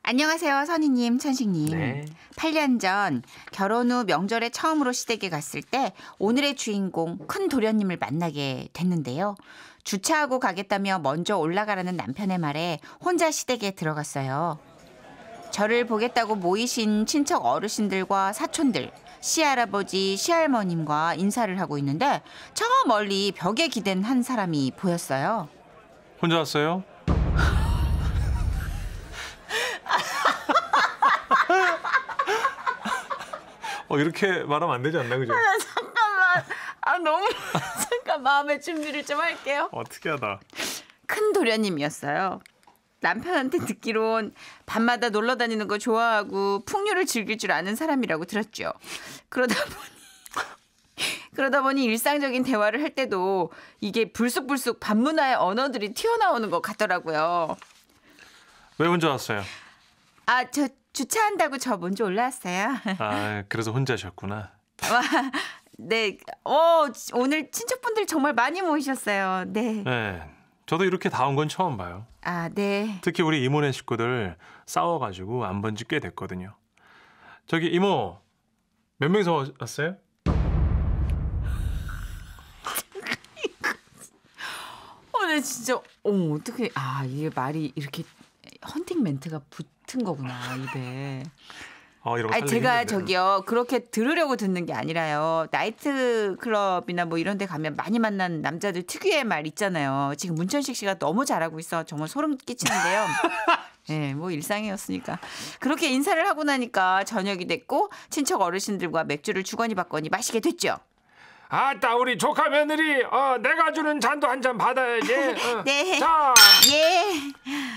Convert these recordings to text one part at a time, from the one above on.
안녕하세요, 선희님, 천식님. 네. 8년 전 결혼 후 명절에 처음으로 시댁에 갔을 때 오늘의 주인공 큰 도련님을 만나게 됐는데요. 주차하고 가겠다며 먼저 올라가라는 남편의 말에 혼자 시댁에 들어갔어요. 저를 보겠다고 모이신 친척 어르신들과 사촌들, 시할아버지, 시할머님과 인사를 하고 있는데 저 멀리 벽에 기댄 한 사람이 보였어요. 혼자 왔어요? 이렇게 말하면 안 되지 않나, 그죠? 잠깐만. 너무 잠깐 마음의 준비를 좀 할게요. 특이하다. 큰 도련님이었어요. 남편한테 듣기론 밤마다 놀러 다니는 거 좋아하고 풍류를 즐길 줄 아는 사람이라고 들었죠. 그러다 보니 일상적인 대화를 할 때도 이게 불쑥불쑥 반문화의 언어들이 튀어나오는 것 같더라고요. 왜 혼자 왔어요? 저 주차한다고 저 먼저 올라왔어요. 그래서 혼자셨구나. 네. 오늘 친척분들 정말 많이 모이셨어요. 네. 네. 저도 이렇게 다 온 건 처음 봐요. 네. 특히 우리 이모네 식구들 싸워가지고 안 본 지 꽤 됐거든요. 저기 이모, 몇 명이서 왔어요? 네, 진짜 어떻게 이게 말이 이렇게 헌팅 멘트가 붙은 거구나, 입에. 이런 거 제가 힘든데. 저기요 그렇게 들으려고 듣는 게 아니라요. 나이트 클럽이나 뭐 이런 데 가면 많이 만난 남자들 특유의 말 있잖아요. 지금 문천식 씨가 너무 잘하고 있어. 정말 소름 끼치는데요. 네, 뭐 일상이었으니까. 그렇게 인사를 하고 나니까 저녁이 됐고 친척 어르신들과 맥주를 주거니 받거니 마시게 됐죠. 아따 우리 조카 며느리 내가 주는 잔도 한 잔 받아야지. 네. 자, 예.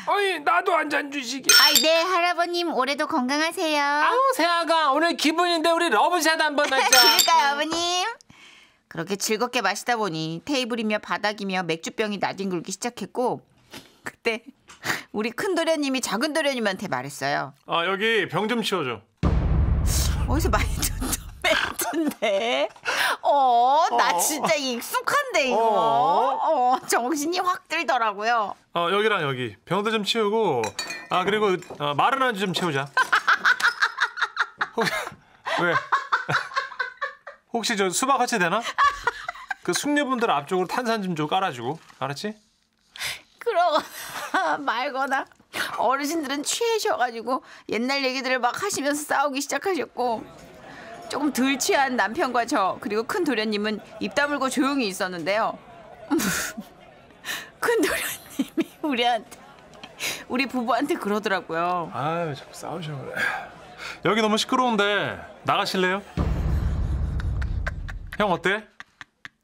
어이 나도 한 잔 주시게. 네, 할아버님 올해도 건강하세요. 아우 세아가 오늘 기분인데 우리 러브샷 한번 하자. 그러니까요, 아버님. 그렇게 즐겁게 마시다 보니 테이블이며 바닥이며 맥주병이 나뒹굴기 시작했고 그때 우리 큰 도련님이 작은 도련님한테 말했어요. 여기 병 좀 치워줘. 어디서 많이 듣던 멘트인데. 나 진짜 익숙한데 이거. 정신이 확 들더라고요. 여기랑 여기 병도 좀 치우고 그리고 마른 안주 좀 채우자. 왜? 혹시 저 수박 같이 되나? 그 숙녀분들 앞쪽으로 탄산 좀 깔아주고. 알았지? 그러거나 말거나 어르신들은 취하셔가지고 옛날 얘기들을 막 하시면서 싸우기 시작하셨고 조금 덜 취한 남편과 저 그리고 큰 도련님은 입 다물고 조용히 있었는데요. 큰 도련님이 우리 부부한테 그러더라고요. 자꾸 싸우셔 그래. 여기 너무 시끄러운데 나가실래요? 형 어때?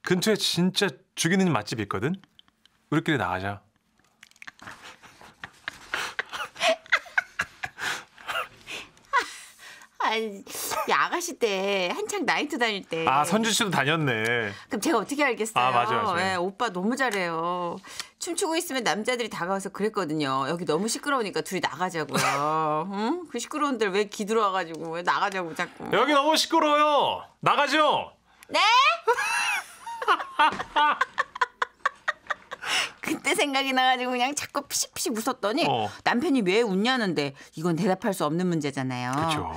근처에 진짜 죽이는 맛집 있거든? 우리끼리 나가자. 아가씨 때 한창 나이트 다닐 때. 선주 씨도 다녔네. 그럼 제가 어떻게 알겠어요? 맞아. 네, 오빠 너무 잘해요. 춤추고 있으면 남자들이 다가와서 그랬거든요. 여기 너무 시끄러우니까 둘이 나가자고요. 응? 그 시끄러운 데를 왜 기들어와가지고 왜 나가자고 자꾸. 여기 너무 시끄러워요. 나가죠. 네? 그때 생각이 나가지고 그냥 자꾸 피식피식 웃었더니 남편이 왜 웃냐는데 이건 대답할 수 없는 문제잖아요. 그렇죠.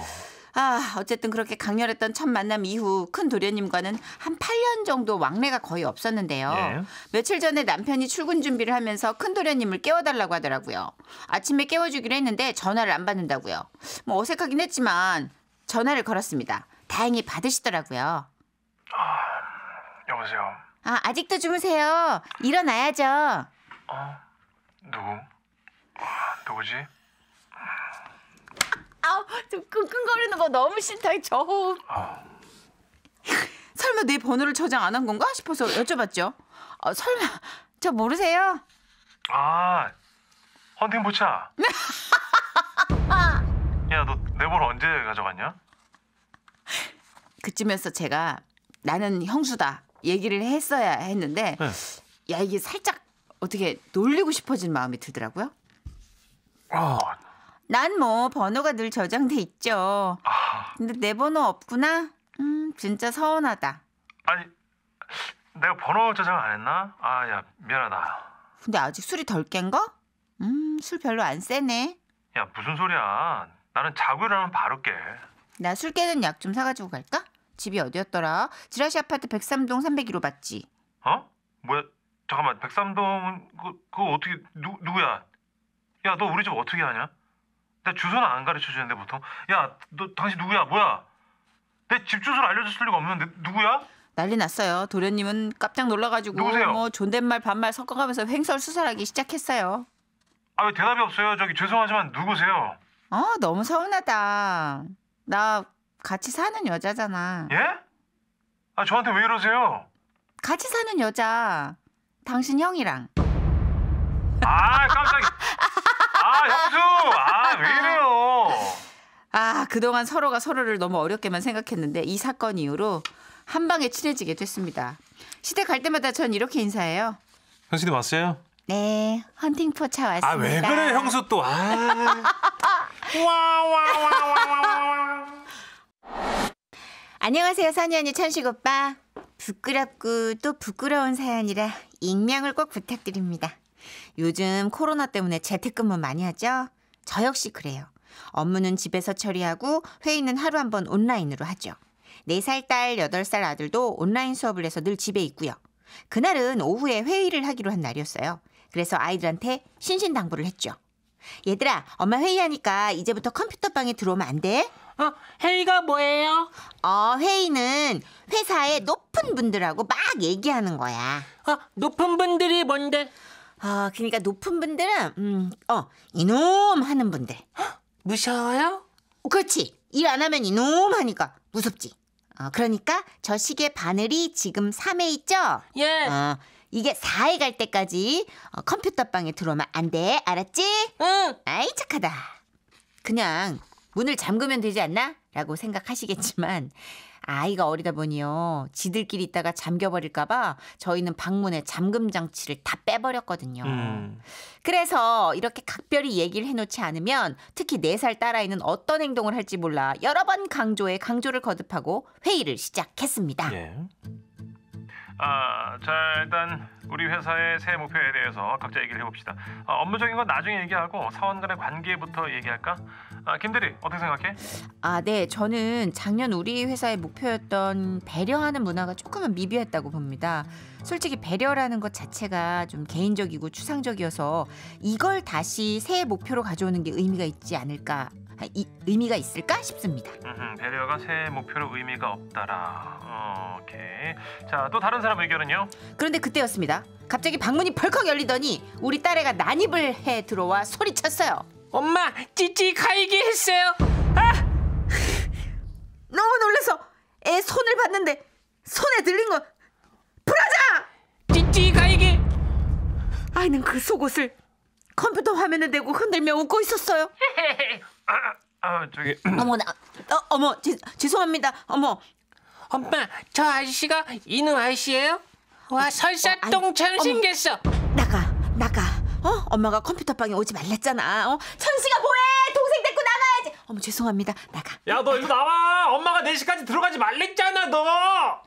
어쨌든 그렇게 강렬했던 첫 만남 이후 큰 도련님과는 한 8년 정도 왕래가 거의 없었는데요. 예. 며칠 전에 남편이 출근 준비를 하면서 큰 도련님을 깨워달라고 하더라고요. 아침에 깨워주기로 했는데 전화를 안 받는다고요. 뭐 어색하긴 했지만 전화를 걸었습니다. 다행히 받으시더라고요. 여보세요. 아직도 주무세요. 일어나야죠. 누구? 누구지? 좀 끙끙거리는 거 너무 싫다. 저 호흡. 설마 내 번호를 저장 안 한 건가 싶어서 여쭤봤죠. 설마 저 모르세요? 헌팅 포차. 야, 너 내 번호 언제 가져갔냐? 그쯤에서 제가 나는 형수다 얘기를 했어야 했는데 네. 야 이게 살짝 어떻게 놀리고 싶어진 마음이 들더라고요. 난 뭐 번호가 늘 저장돼 있죠. 근데 내 번호 없구나? 진짜 서운하다. 아니, 내가 번호 저장 안 했나? 야, 미안하다. 근데 아직 술이 덜 깬 거? 술 별로 안 세네. 야, 무슨 소리야. 나는 자고 일어나면 바로 깨. 나 술 깨는 약 좀 사가지고 갈까? 집이 어디였더라? 지라시 아파트 103동 301호 맞지? 어? 뭐야? 잠깐만, 103동은 그거 어떻게 누구야? 야, 너 우리 집 어떻게 아냐? 내 주소는 안 가르쳐 주는데 보통. 야, 너 당신 누구야? 뭐야? 내 집 주소를 알려줬을 리가 없는데 누구야? 난리 났어요. 도련님은 깜짝 놀라가지고 누구세요? 뭐 존댓말 반말 섞어가면서 횡설수설하기 시작했어요. 아, 왜 대답이 없어요? 저기 죄송하지만 누구세요? 너무 서운하다. 나 같이 사는 여자잖아. 예? 아, 저한테 왜 이러세요? 같이 사는 여자. 당신 형이랑. 아, 깜짝이야. 아, 형수. 아, 왜 이래요? 그동안 서로가 서로를 너무 어렵게만 생각했는데 이 사건 이후로 한 방에 친해지게 됐습니다. 시댁 갈 때마다 전 이렇게 인사해요. 형수님 왔어요? 네, 헌팅포차 왔습니다. 아, 왜 그래, 형수 또. 안녕하세요, 선희 언니, 천식 오빠. 부끄럽고 또 부끄러운 사연이라 익명을 꼭 부탁드립니다. 요즘 코로나 때문에 재택근무 많이 하죠? 저 역시 그래요. 업무는 집에서 처리하고 회의는 하루 한 번 온라인으로 하죠. 4살 딸, 8살 아들도 온라인 수업을 해서 늘 집에 있고요. 그날은 오후에 회의를 하기로 한 날이었어요. 그래서 아이들한테 신신당부를 했죠. 얘들아, 엄마 회의하니까 이제부터 컴퓨터방에 들어오면 안 돼? 회의가 뭐예요? 회의는 회사의 높은 분들하고 막 얘기하는 거야. 높은 분들이 뭔데? 그러니까 높은 분들은 이놈 하는 분들. 무서워요? 그렇지. 일 안 하면 이놈 하니까 무섭지. 그러니까 저 시계 바늘이 지금 3회 있죠? 예. 이게 4회 갈 때까지 컴퓨터방에 들어오면 안 돼. 알았지? 응. 아이 착하다. 그냥 문을 잠그면 되지 않나? 라고 생각하시겠지만 아이가 어리다 보니요. 지들끼리 있다가 잠겨버릴까 봐 저희는 방문에 잠금 장치를 다 빼버렸거든요. 그래서 이렇게 각별히 얘기를 해놓지 않으면 특히 4살 딸아이는 어떤 행동을 할지 몰라 여러 번 강조를 거듭하고 회의를 시작했습니다. 예. 자, 일단 우리 회사의 새해 목표에 대해서 각자 얘기를 해봅시다. 업무적인 건 나중에 얘기하고 사원 간의 관계부터 얘기할까? 김대리, 어떻게 생각해? 네. 저는 작년 우리 회사의 목표였던 배려하는 문화가 조금은 미비했다고 봅니다. 솔직히 배려라는 것 자체가 좀 개인적이고 추상적이어서 이걸 다시 새해 목표로 가져오는 게 의미가 있지 않을까, 의미가 있을까 싶습니다. 배려가 새해 목표로 의미가 없다라. 오케이. 자, 또 다른 사람 의견은요? 그런데 그때였습니다. 갑자기 방문이 벌컥 열리더니 우리 딸애가 난입을 해 들어와 소리쳤어요. 엄마, 찌찌 가이기 했어요. 너무 놀라서 애 손을 봤는데 손에 들린 거 브라자! 찌찌 가이기. 아이는 그 속옷을 컴퓨터 화면에 대고 흔들며 웃고 있었어요. 저기 어머, 죄송합니다. 어머. 엄마, 저 아저씨가 이놈 아저씨예요? 와, 설사똥처럼 생겼어. 나가. 엄마가 컴퓨터방에 오지 말랬잖아. 천식아 뭐해? 동생 데리고 나가야지. 어머, 죄송합니다. 나가. 야, 너 이리 나와. 엄마가 4시까지 들어가지 말랬잖아, 너.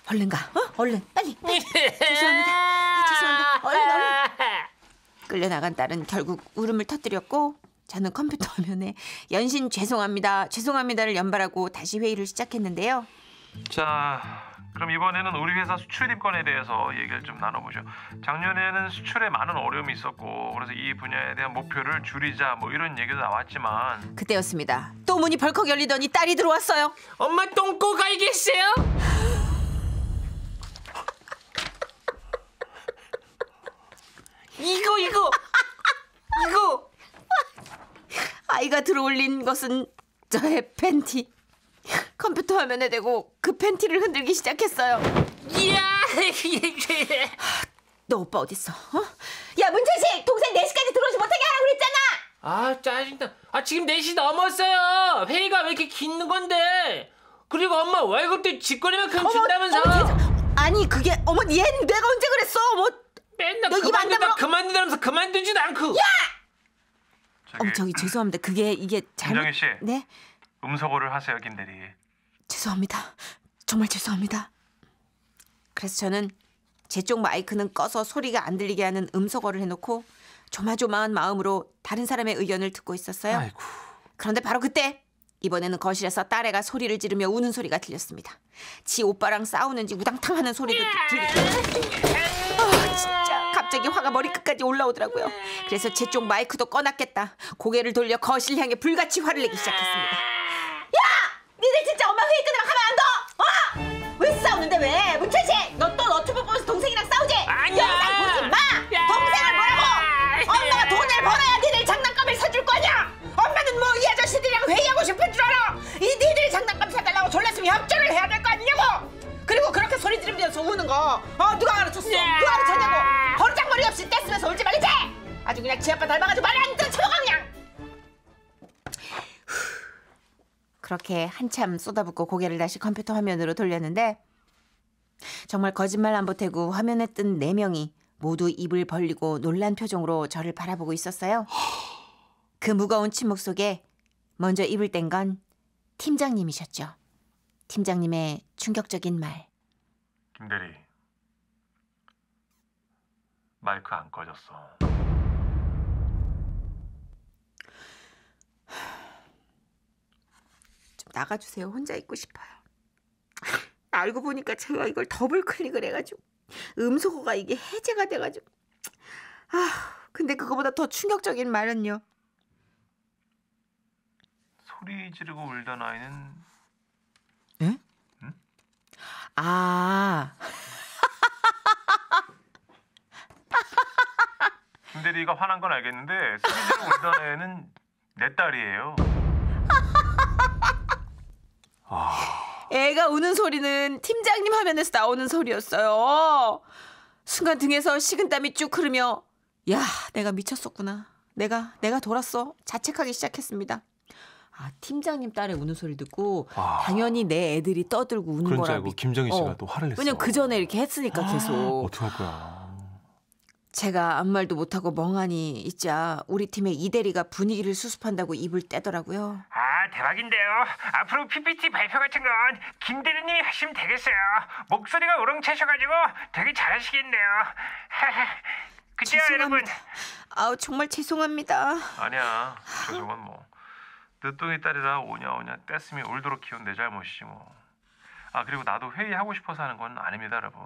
얼른 가. 얼른 빨리. 죄송합니다. 얼른. 끌려나간 딸은 결국 울음을 터뜨렸고 저는 컴퓨터 화면에 연신 죄송합니다를 연발하고 다시 회의를 시작했는데요. 자, 그럼 이번에는 우리 회사 수출 입건에 대해서 얘기를 좀 나눠보죠. 작년에는 수출에 많은 어려움이 있었고 그래서 이 분야에 대한 목표를 줄이자 뭐 이런 얘기도 나왔지만 그때였습니다. 또 문이 벌컥 열리더니 딸이 들어왔어요. 엄마 똥꼬 가이기 했어요? 이거 아이가 들어올린 것은 저의 팬티. 컴퓨터 화면에 대고 그 팬티를 흔들기 시작했어요. 이야. 너 오빠 어딨어? 야, 문천식! 동생 4시까지 들어오지 못하게 하라고 그랬잖아! 짜증나. 지금 4시 넘었어요. 회의가 왜 이렇게 긴 건데? 그리고 엄마 월급도 쥐꼬리만큼 준다면서. 아니 그게 얘 내가 언제 그랬어? 맨날 너 입 안 다물어? 그만두라면서 그만두지도 않고. 저기 죄송합니다. 이게 잘못. 김정희 씨. 네? 음소거를 하세요, 김대리. 죄송합니다. 정말 죄송합니다. 그래서 저는 제 쪽 마이크는 꺼서 소리가 안 들리게 하는 음소거를 해놓고 조마조마한 마음으로 다른 사람의 의견을 듣고 있었어요. 아이고. 그런데 바로 그때 이번에는 거실에서 딸애가 소리를 지르며 우는 소리가 들렸습니다. 지 오빠랑 싸우는지 우당탕하는 소리도 들리고 진짜 갑자기 화가 머리끝까지 올라오더라고요. 그래서 제 쪽 마이크도 꺼놨겠다. 고개를 돌려 거실 향해 불같이 화를 내기 시작했습니다. 야! 니들 진짜 엄마 회의 끝나면 가만 안 둬! 왜 싸우는데 왜? 문철씨! 너 또 너튜브 보면서 동생이랑 싸우지? 아니야! 영상 보지 마! 동생을 보라고! 엄마가 돈을 벌어야 니들 장난감을 사줄 거냐? 엄마는 뭐 이 아저씨들이랑 회의하고 싶은 줄 알아? 이 니들 장난감 사달라고 졸랐으면 협조를 해야 될 거 아니냐고! 그리고 그렇게 소리 지르면서 우는 거 누가 가르쳤어? 누가 가르쳤냐고! 버르장머리 없이 떼쓰면서 울지 말지! 아주 그냥 지 아빠 닮아가지고 말이 안 들어 그냥! 그렇게 한참 쏟아붓고 고개를 다시 컴퓨터 화면으로 돌렸는데 정말 거짓말 안 보태고 화면에 뜬 4명이 모두 입을 벌리고 놀란 표정으로 저를 바라보고 있었어요. 그 무거운 침묵 속에 먼저 입을 뗀 건 팀장님이셨죠. 팀장님의 충격적인 말. 김대리, 마이크 안 꺼졌어. 좀 나가주세요. 혼자 있고 싶어요. 알고 보니까 제가 이걸 더블 클릭을 해가지고 음소거가 이게 해제가 돼가지고 근데 그거보다 더 충격적인 말은요. 소리 지르고 울던 아이는 응? 응? 김대리가 화난 건 알겠는데 소리 지르고 울던 애는 내 딸이에요. 애가 우는 소리는 팀장님 화면에서 나오는 소리였어요. 순간 등에서 식은땀이 쭉 흐르며 야, 내가 미쳤었구나. 내가 돌았어. 자책하기 시작했습니다. 팀장님 딸의 우는 소리 듣고 당연히 내 애들이 떠들고 우는 그런 줄 거라 알고 김정희 씨가 또 화를 냈어. 왜냐면 그 전에 이렇게 했으니까 계속. 어떡할 거야. 제가 아무 말도 못하고 멍하니 있자 우리 팀의 이대리가 분위기를 수습한다고 입을 떼더라고요. 대박인데요. 앞으로 PPT 발표 같은 건 김대리님이 하시면 되겠어요. 목소리가 우렁차셔가지고 되게 잘하시겠네요. 그죠, 여러분? 죄송합니다. 정말 죄송합니다. 아니야. 죄송한 뭐. 늦둥이 딸이라 오냐 떼쓰미 울도록 키운 내 잘못이지 뭐. 그리고 나도 회의하고 싶어서 하는 건 아닙니다, 여러분.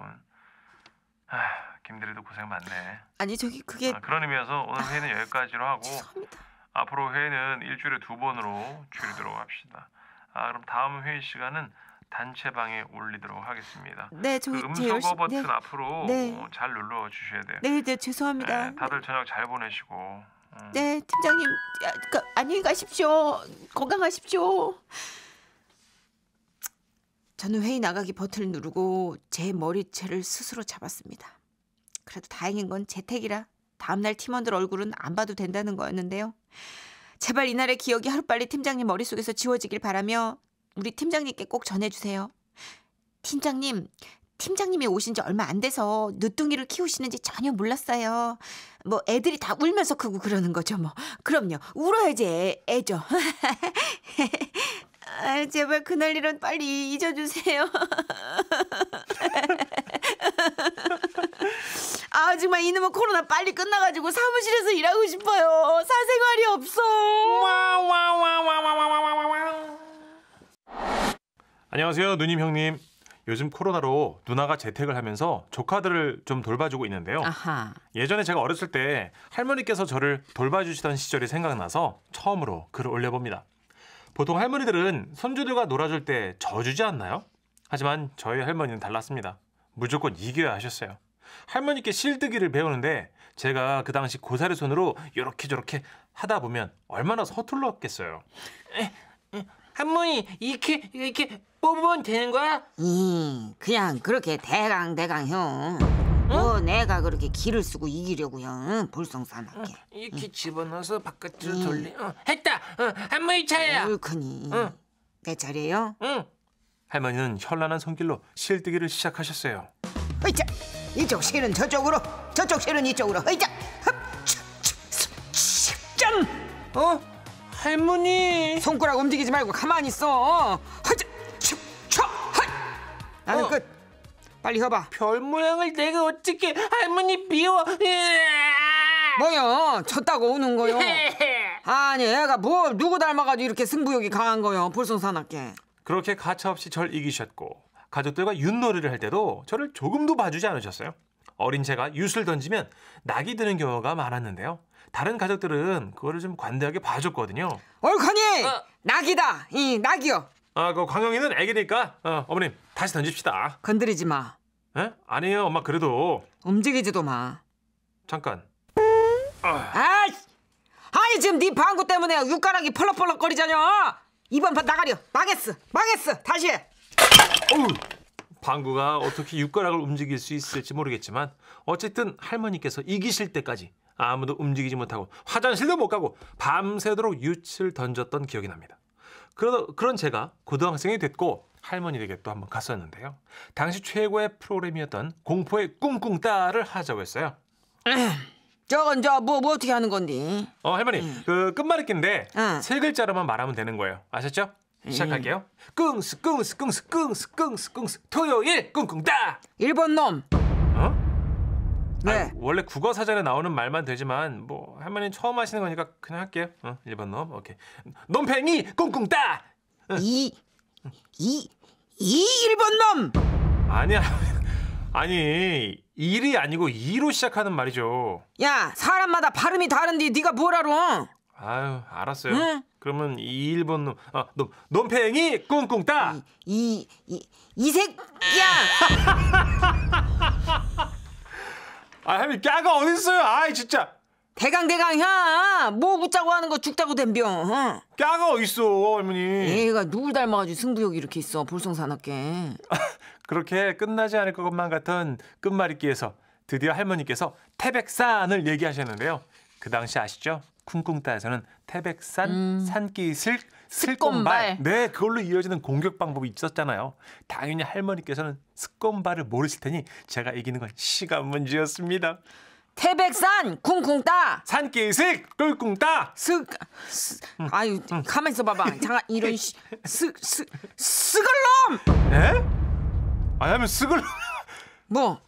김대리도 고생 많네. 아니 저기 그게 그런 의미에서 오늘 회의는 여기까지로 하고 죄송합니다. 앞으로 회의는 일주일에 2번으로 줄이도록 합시다. 그럼 다음 회의 시간은 단체방에 올리도록 하겠습니다. 네, 그 음소거 버튼 네. 앞으로 네. 잘 눌러 주셔야 돼요. 네, 죄송합니다. 다들 저녁 잘 보내시고. 네, 팀장님 안녕히 가십시오. 건강하십시오. 저는 회의 나가기 버튼을 누르고 제 머리채를 스스로 잡았습니다. 그래도 다행인 건 재택이라 다음날 팀원들 얼굴은 안 봐도 된다는 거였는데요. 제발 이날의 기억이 하루빨리 팀장님 머릿속에서 지워지길 바라며 우리 팀장님께 꼭 전해주세요. 팀장님이 오신 지 얼마 안 돼서 늦둥이를 키우시는지 전혀 몰랐어요. 뭐 애들이 다 울면서 크고 그러는 거죠 뭐. 그럼요. 울어야지 애죠. 제발 그날 일은 빨리 잊어주세요. 정말 이놈의 코로나 빨리 끝나가지고 사무실에서 일하고 싶어요. 사생활이 없어. 안녕하세요, 누님 형님. 요즘 코로나로 누나가 재택을 하면서 조카들을 좀 돌봐주고 있는데요. 예전에 제가 어렸을 때 할머니께서 저를 돌봐주시던 시절이 생각나서 처음으로 글을 올려봅니다. 보통 할머니들은 손주들과 놀아줄 때 져주지 않나요? 하지만 저희 할머니는 달랐습니다. 무조건 이겨야 하셨어요. 할머니께 실뜨기를 배우는데 제가 그 당시 고사리 손으로 이렇게 저렇게 하다 보면 얼마나 서툴렀겠어요. 할머니 이렇게 뽑으면 되는 거야? 그냥 그렇게 대강 형. 뭐 내가 그렇게 기를 쓰고 이기려고요. 볼썽사납게. 이렇게 집어넣어서 바깥으로 돌리. 했다. 할머니 차례야. 옳거니. 내 차례요? 응. 할머니는 현란한 손길로 실뜨기를 시작하셨어요. 으이자, 이쪽 실은 저쪽으로, 저쪽 실은 이쪽으로. 으이자, 점. 할머니. 손가락 움직이지 말고 가만히 있어. 나는 끝. 빨리 해봐. 별 모양을 내가 어떻게 할머니 비워. 뭐요? 쳤다고 우는 거요? 아니 애가 뭘 누구 닮아가지고 이렇게 승부욕이 강한 거요? 볼썽사납게. 그렇게 가차없이 절 이기셨고 가족들과 윷놀이를 할 때도 저를 조금도 봐주지 않으셨어요. 어린 제가 윷을 던지면 낙이 드는 경우가 많았는데요. 다른 가족들은 그거를 좀 관대하게 봐줬거든요. 옳거니 낙이다. 이 낙이요. 그 광영이는 애기니까 어머님 다시 던집시다. 건드리지 마. 에? 아니에요 엄마 그래도 움직이지도 마. 잠깐. 아이 지금 네 방구 때문에 육가락이 펄럭펄럭거리잖여. 이번 판 나가려. 망했어. 다시 해. 방구가 어떻게 육가락을 움직일 수 있을지 모르겠지만 어쨌든 할머니께서 이기실 때까지 아무도 움직이지 못하고 화장실도 못 가고 밤새도록 윷을 던졌던 기억이 납니다. 그런 제가 고등학생이 됐고 할머니 댁에 또 한번 갔었는데요. 당시 최고의 프로그램이었던 공포의 꿍꿍따를 하자고 했어요. 저건 뭐 어떻게 하는 건데? 할머니 그 끝말잇기인데 응. 세 글자로만 말하면 되는 거예요. 아셨죠? 시작할게요. 꿍스 꿍스 꿍스 꿍스 꿍스 꿍스 토요일 꿍꿍따. 일본 놈. 네. 아니, 원래 국어 사전에 나오는 말만 되지만 뭐 할머니 처음 하시는 거니까 그냥 할게요. 1번 놈. 오케이. 놈팽이 꿍꿍따. 이 일본 놈. 아니야. 아니 일이 아니고 이로 시작하는 말이죠. 야 사람마다 발음이 다른데 네가 뭘 알아? 아유 알았어요. 응? 그러면 이 1번 놈 놈팽이 꿍꿍따. 이 새끼야. 할머니 까가 어딨어요? 아이 진짜. 대강 뭐 웃자고 하는 거 죽다고 덤벼. 까가 어딨어 할머니. 얘가 누굴 닮아가지고 승부욕이 이렇게 있어. 볼썽사납게. 그렇게 끝나지 않을 것만 같은 끝말잇기에서 드디어 할머니께서 태백산을 얘기하셨는데요. 그 당시 아시죠? 쿵쿵따에서는 태백산, 산기슭, 슬꼼발. 네, 그걸로 이어지는 공격 방법이 있었잖아요. 당연히 할머니께서는 슬꼼발을 모르실 테니 제가 이기는 건 시간 문제였습니다. 태백산 쿵쿵따. 산기슭, 꿀꿍따. 아유 가만 있어 봐봐. 잠깐 이런 스글놈. 에? 하면 쓱을. 뭐?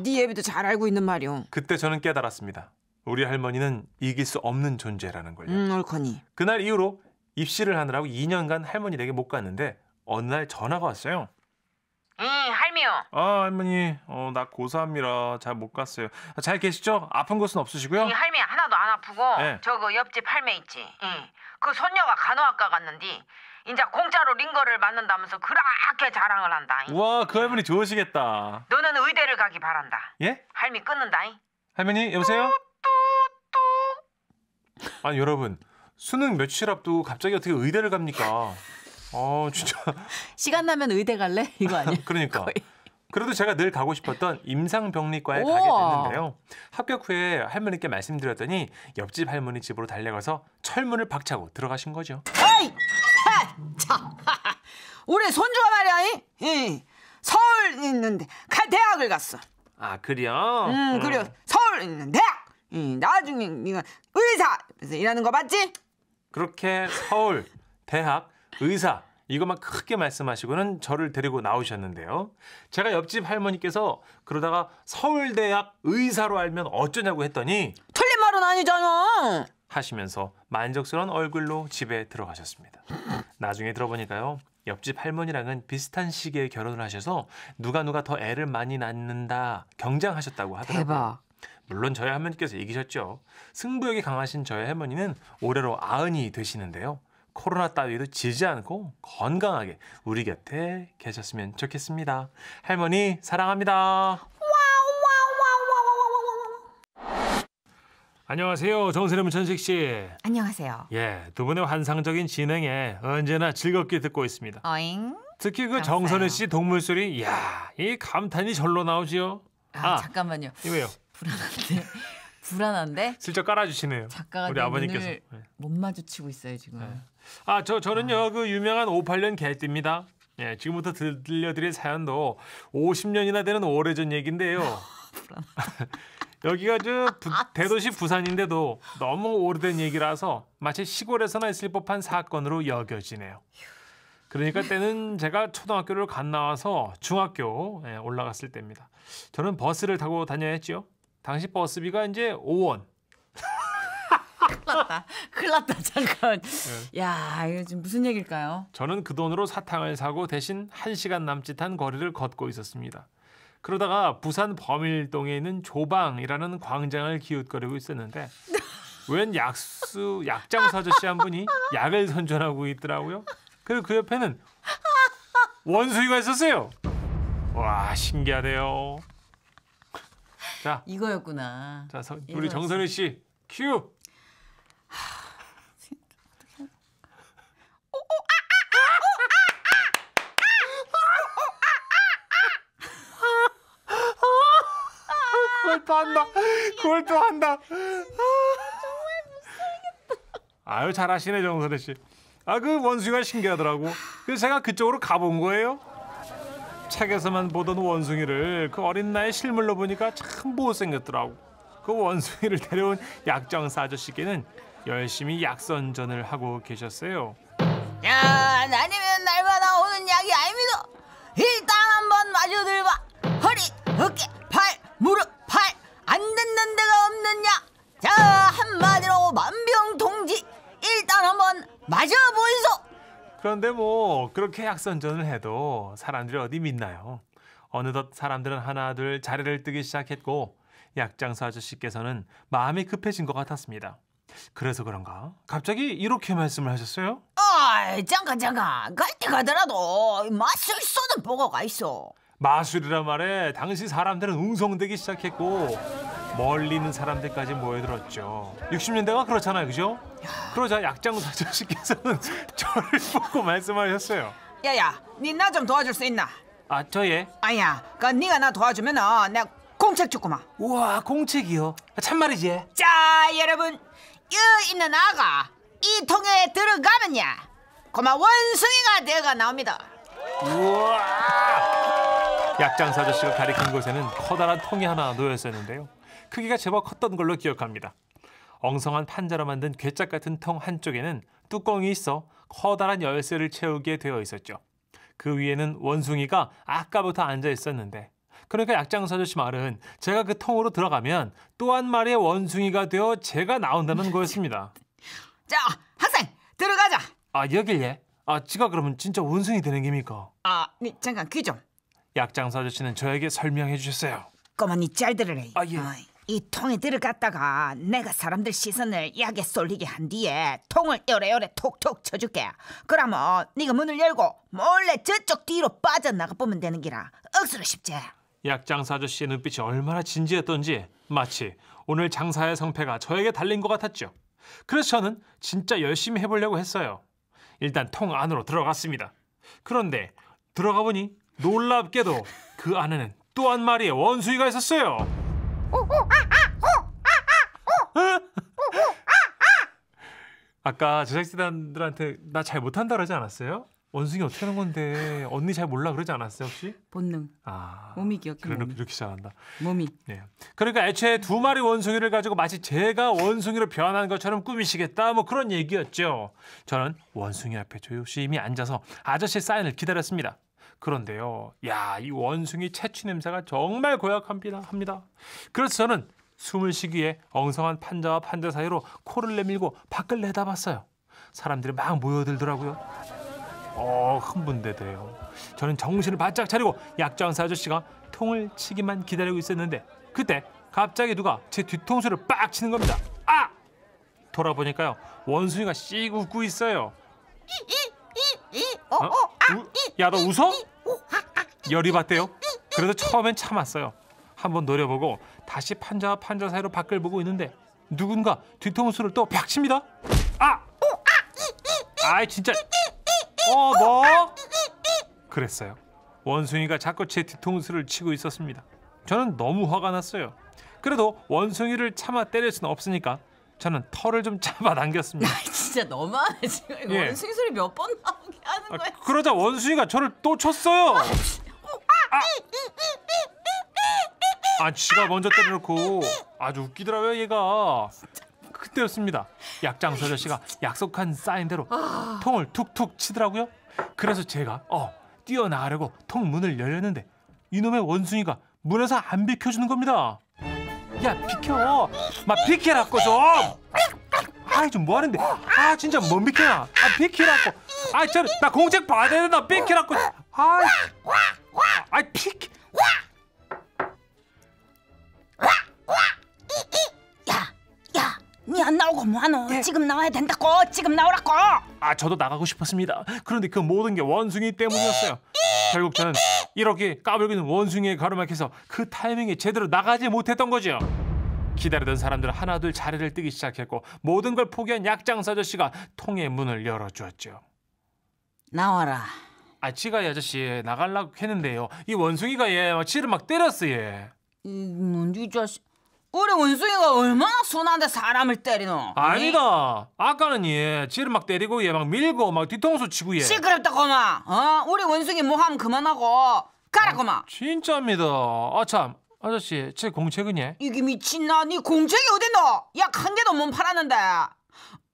네 애비도 잘 알고 있는 말이오. 그때 저는 깨달았습니다. 우리 할머니는 이길 수 없는 존재라는 걸요. 옳거니. 그날 이후로 입시를 하느라고 2년간 할머니 댁에 못 갔는데 어느 날 전화가 왔어요. 할미요. 할머니 나 고3이라 잘 못 갔어요. 잘 계시죠? 아픈 곳은 없으시고요? 할미 하나도 안 아프고 네. 저거 옆집 할매 있지. 그 손녀가 간호학과 갔는데 이제 공짜로 링거를 맞는다면서 그렇게 자랑을 한다. 우와 그 할머니 좋으시겠다. 너는 의대를 가기 바란다. 예? 할미 끊는다. 할머니 여보세요? 아니 여러분 수능 며칠 앞두고 갑자기 어떻게 의대를 갑니까? 진짜. 시간 나면 의대 갈래? 이거 아니야? 그러니까. 거의. 그래도 제가 늘 가고 싶었던 임상병리과에 우와. 가게 됐는데요. 합격 후에 할머니께 말씀드렸더니 옆집 할머니 집으로 달려가서 철문을 박차고 들어가신 거죠. 우리 손주가 말이야. 서울 있는데 대학을 갔어. 아 그래요? 그래 서울 있는 대학. 나중에 네가 의사 그래서 일하는 거 맞지? 그렇게 서울, 대학, 의사 이것만 크게 말씀하시고는 저를 데리고 나오셨는데요. 제가 옆집 할머니께서 그러다가 서울대학 의사로 알면 어쩌냐고 했더니 틀린 말은 아니잖아. 하시면서 만족스러운 얼굴로 집에 들어가셨습니다. 나중에 들어보니까요. 옆집 할머니랑은 비슷한 시기에 결혼을 하셔서 누가 더 애를 많이 낳는다 경쟁하셨다고 하더라고요. 대박. 물론 저희 할머니께서 이기셨죠. 승부욕이 강하신 저희 할머니는 올해로 90이 되시는데요. 코로나 따위도 지지 않고 건강하게 우리 곁에 계셨으면 좋겠습니다. 할머니 사랑합니다. 안녕하세요. 정선의 문천식 씨. 안녕하세요. 예, 두 분의 환상적인 진행에 언제나 즐겁게 듣고 있습니다. 어잉? 특히 그 감사해요. 정선혜 씨 동물 소리, 이야, 이 감탄이 절로 나오지요. 잠깐만요. 이거요. 불안한데? 슬쩍 깔아주시네요. 작가가 우리 내 아버님께서. 눈을 못 마주치고 있어요 지금. 저는요 그 유명한 58년 개띠입니다. 예, 지금부터 들려드릴 사연도 50년이나 되는 오래전 얘기인데요. 여기가 대도시 부산인데도 너무 오래된 얘기라서 마치 시골에서나 있을 법한 사건으로 여겨지네요. 그러니까 때는 제가 초등학교를 갓 나와서 중학교 올라갔을 때입니다. 저는 버스를 타고 다녀야 했죠. 당시 버스비가 이제 5원. 큰일 났다. 잠깐. 야, 이거 지금 무슨 얘기일까요? 저는 그 돈으로 사탕을 사고 대신 1시간 남짓한 거리를 걷고 있었습니다. 그러다가 부산 범일동에 있는 조방이라는 광장을 기웃거리고 있었는데 웬 약장사 아저씨 한 분이 약을 선전하고 있더라고요. 그리고 그 옆에는 원숭이가 있었어요. 와, 신기하대요. 자, 이거였구나. 자, 우리 정선희 씨 큐. 그걸 또 한다. 아유, 잘하시네 정선혜 씨. 그 원숭이가 신기하더라고. 그래서 제가 그쪽으로 가본 거예요. 책에서만 보던 원숭이를 그 어린 나이에 실물로 보니까 참 못생겼더라고. 그 원숭이를 데려온 약장사 아저씨께는 열심히 약선전을 하고 계셨어요. 야, 나님은 날마다 오는 약이 아닙니다. 일단 한번 마주들봐. 허리, 어깨, 팔, 무릎, 팔 안 듣는 데가 없는 약. 자, 한마디로 만병통치. 일단 한번 마셔보이소. 그런데 뭐 그렇게 약선전을 해도 사람들이 어디 믿나요? 어느덧 사람들은 하나둘 자리를 뜨기 시작했고 약장사 아저씨께서는 마음이 급해진 것 같았습니다. 그래서 그런가 갑자기 이렇게 말씀을 하셨어요. 잠깐 갈 때 가더라도 마술소는 보고가 있어. 마술이란 말에 당시 사람들은 웅성대기 시작했고 멀리 있는 사람들까지 모여들었죠. 60년대가 그렇잖아요, 그죠? 그러자 약장사 아저씨께서는 저를 보고 말씀하셨어요. 야야, 니 나 좀 도와줄 수 있나? 저예? 아야, 그 니가 나 도와주면 내가 공책 주구만. 우와, 공책이요? 참말이지? 자, 여러분, 여기 있는 아가 이 통에 들어가면야 고마 원숭이가 되어가 나옵니다. 우와! 약장사 아저씨가 가리킨 곳에는 커다란 통이 하나 놓여 있었는데요. 크기가 제법 컸던 걸로 기억합니다. 엉성한 판자로 만든 괴짝 같은 통 한쪽에는 뚜껑이 있어 커다란 열쇠를 채우게 되어 있었죠. 그 위에는 원숭이가 아까부터 앉아 있었는데, 그러니까 약장사 아저씨 말은 제가 그 통으로 들어가면 또 한 마리의 원숭이가 되어 제가 나온다는 거였습니다. 자, 학생 들어가자. 여길래? 지가 그러면 진짜 원숭이 되는 겁니까? 니 잠깐 귀 좀. 약장사 아저씨는 저에게 설명해 주셨어요. 꼬마 니 잘 들으래. 예. 이 통에 들어갔다가 내가 사람들 시선을 약에 쏠리게 한 뒤에 통을 요래요래 톡톡 쳐줄게. 그러면 네가 문을 열고 몰래 저쪽 뒤로 빠져나가 보면 되는 기라. 억수로 쉽지. 약장사 아저씨의 눈빛이 얼마나 진지했던지 마치 오늘 장사의 성패가 저에게 달린 것 같았죠. 그래서 저는 진짜 열심히 해보려고 했어요. 일단 통 안으로 들어갔습니다. 그런데 들어가 보니 놀랍게도 그 안에는 또 한 마리의 원숭이가 있었어요. 아까 제작진들한테 나 잘 못한다 그러지 않았어요? 원숭이 어떻게 하는 건데 언니 잘 몰라 그러지 않았어요 혹시? 본능. 몸이 기억해. 그래, 이렇게 잘한다. 몸이. 네. 그러니까 애초에 두 마리 원숭이를 가지고 마치 제가 원숭이로 변한 것처럼 꾸미시겠다 뭐 그런 얘기였죠. 저는 원숭이 앞에 조심히 앉아서 아저씨 사인을 기다렸습니다. 그런데요, 이 원숭이 채취 냄새가 정말 고약합니다. 그래서 저는 숨을 쉬기에 엉성한 판자와 판자 사이로 코를 내밀고 밖을 내다봤어요. 사람들이 막 모여들더라고요. 흥분되대요. 저는 정신을 바짝 차리고 약장사 아저씨가 통을 치기만 기다리고 있었는데 그때 갑자기 누가 제 뒤통수를 빡 치는 겁니다. 돌아보니까요, 원숭이가 씩 웃고 있어요. 야, 너 웃어? 열이 받대요. 그래도 처음엔 참았어요. 한번 노려보고 다시 판자와 판자 사이로 밖을 보고 있는데 누군가 뒤통수를 또 팍 칩니다. 진짜. 너? 그랬어요. 원숭이가 자꾸 제 뒤통수를 치고 있었습니다. 저는 너무 화가 났어요. 그래도 원숭이를 참아 때릴 수는 없으니까 저는 털을 좀 잡아당겼습니다. 진짜 너무하네 지금. 이거 예. 원숭이 소리 몇 번 나오게 하는 거야. 그러자 원숭이가 저를 또 쳤어요. 지가 먼저 때려놓고 아주 웃기더라고요 얘가. 그때였습니다. 약장사 아저씨가 약속한 사인대로 통을 툭툭 치더라고요. 그래서 제가 뛰어나가려고 통 문을 열렸는데 이놈의 원숭이가 문에서 안 비켜주는 겁니다. 야 비켜. 막 비키라고 좀. 아이 좀 뭐하는데? 아 진짜 못 비키나? 아 비키라고. 아이 저나 공책 받아야 된다. 비키라고. 아이 비키. 야, 니 안 나오고 뭐하노? 네. 지금 나와야 된다고. 지금 나오라고. 아 저도 나가고 싶었습니다. 그런데 그 모든 게 원숭이 때문이었어요. 결국 저는 이렇게 까불기는 원숭이에 가로막혀서 그 타이밍에 제대로 나가지 못했던 거죠. 기다리던 사람들 하나둘 자리를 뜨기 시작했고 모든 걸 포기한 약장사 아저씨가 통의 문을 열어주었죠. 나와라. 아 지가 이 아저씨 나가려고 했는데요. 이 원숭이가 얘 지를 막 때렸어 얘. 니 자식. 우리 원숭이가 얼마나 순한데 사람을 때리노? 아니다. 아까는 얘 지를 막 때리고 얘 막 밀고 막 뒤통수 치고 얘. 시끄럽다 고마. 우리 원숭이 뭐 하면 그만하고 가라 고마. 진짜입니다. 아 참 아저씨 제 공책은요? 이게 미친나? 니 공책이 어딨노? 약 한 개도 못 팔았는데.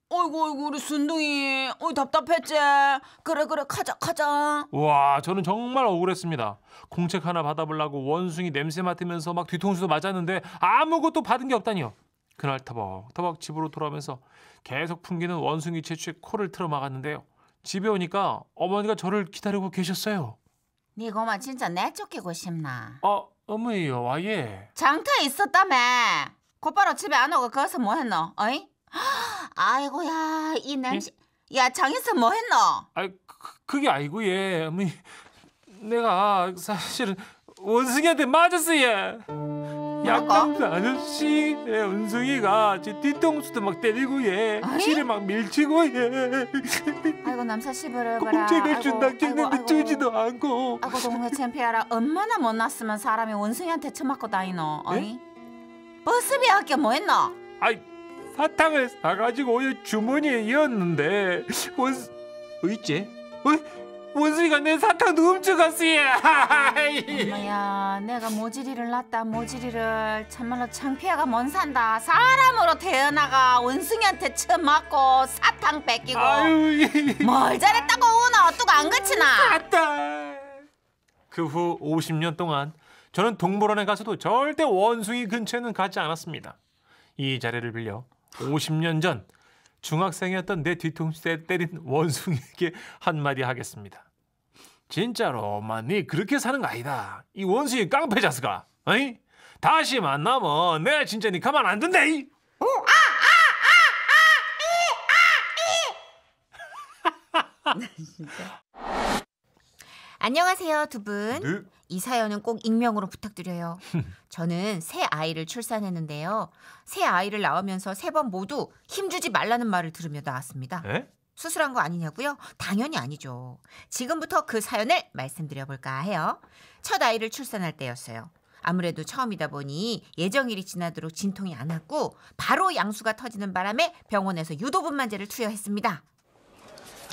어이구 우리 순둥이. 어이 답답했지? 그래 가자. 와 저는 정말 억울했습니다. 공책 하나 받아보려고 원숭이 냄새 맡으면서 막 뒤통수도 맞았는데 아무것도 받은 게 없다니요. 그날 터벅터벅 집으로 돌아오면서 계속 풍기는 원숭이 채취에 코를 틀어 막았는데요. 집에 오니까 어머니가 저를 기다리고 계셨어요. 니 고마 진짜 내쫓기고 싶나? 어머니요 와예. 장터에 있었다며. 곧바로 집에 안 오고 거기서 뭐 했노? 어이? 아이고야 이 냄새. 야 장에서 뭐 했노? 그게 아니고 예 어머니 내가 사실은 원숭이한테 맞았어 예. 약장사 아저씨 내 원숭이가 제 뒤통수도 막 때리고 예. 지를 막 밀치고 예. 아이고 남사 씹으려봐라. 공책을 준다 했는데 주지도 않고. 아이고 동네 챔피하라. 얼마나 못났으면 사람이 원숭이한테 처맞고 다니노? 어이? 버스비 학교 뭐 했노? 사탕을 사가지고 주머니에 이었는데 있지? 원숭이가 내 사탕도 훔쳐갔어 예. 엄마야 내가 모지리를 낳다 모지리를 참말로 창피해가 못 산다. 사람으로 태어나가 원숭이한테 처맞고 사탕 뺏기고 뭘 잘했다고 우나 어뚜가 안 그치나. 그 후 50년 동안 저는 동물원에 가서도 절대 원숭이 근처에는 가지 않았습니다. 이 자리를 빌려 50년 전 중학생이었던 내 뒤통수에 때린 원숭이에게 한마디 하겠습니다. 진짜로 엄마 니 그렇게 사는 거 아니다. 이 원숭이 깡패 자스가. 어이? 다시 만나면 내가 진짜 니 가만 안 둔다. 안녕하세요 두 분. 네. 이 사연은 꼭 익명으로 부탁드려요. 저는 새 아이를 출산했는데요. 새 아이를 낳으면서 3번 모두 힘주지 말라는 말을 들으며 낳았습니다. 에? 수술한 거 아니냐고요? 당연히 아니죠. 지금부터 그 사연을 말씀드려볼까 해요. 첫 아이를 출산할 때였어요. 아무래도 처음이다 보니 예정일이 지나도록 진통이 안 왔고 바로 양수가 터지는 바람에 병원에서 유도분만제를 투여했습니다.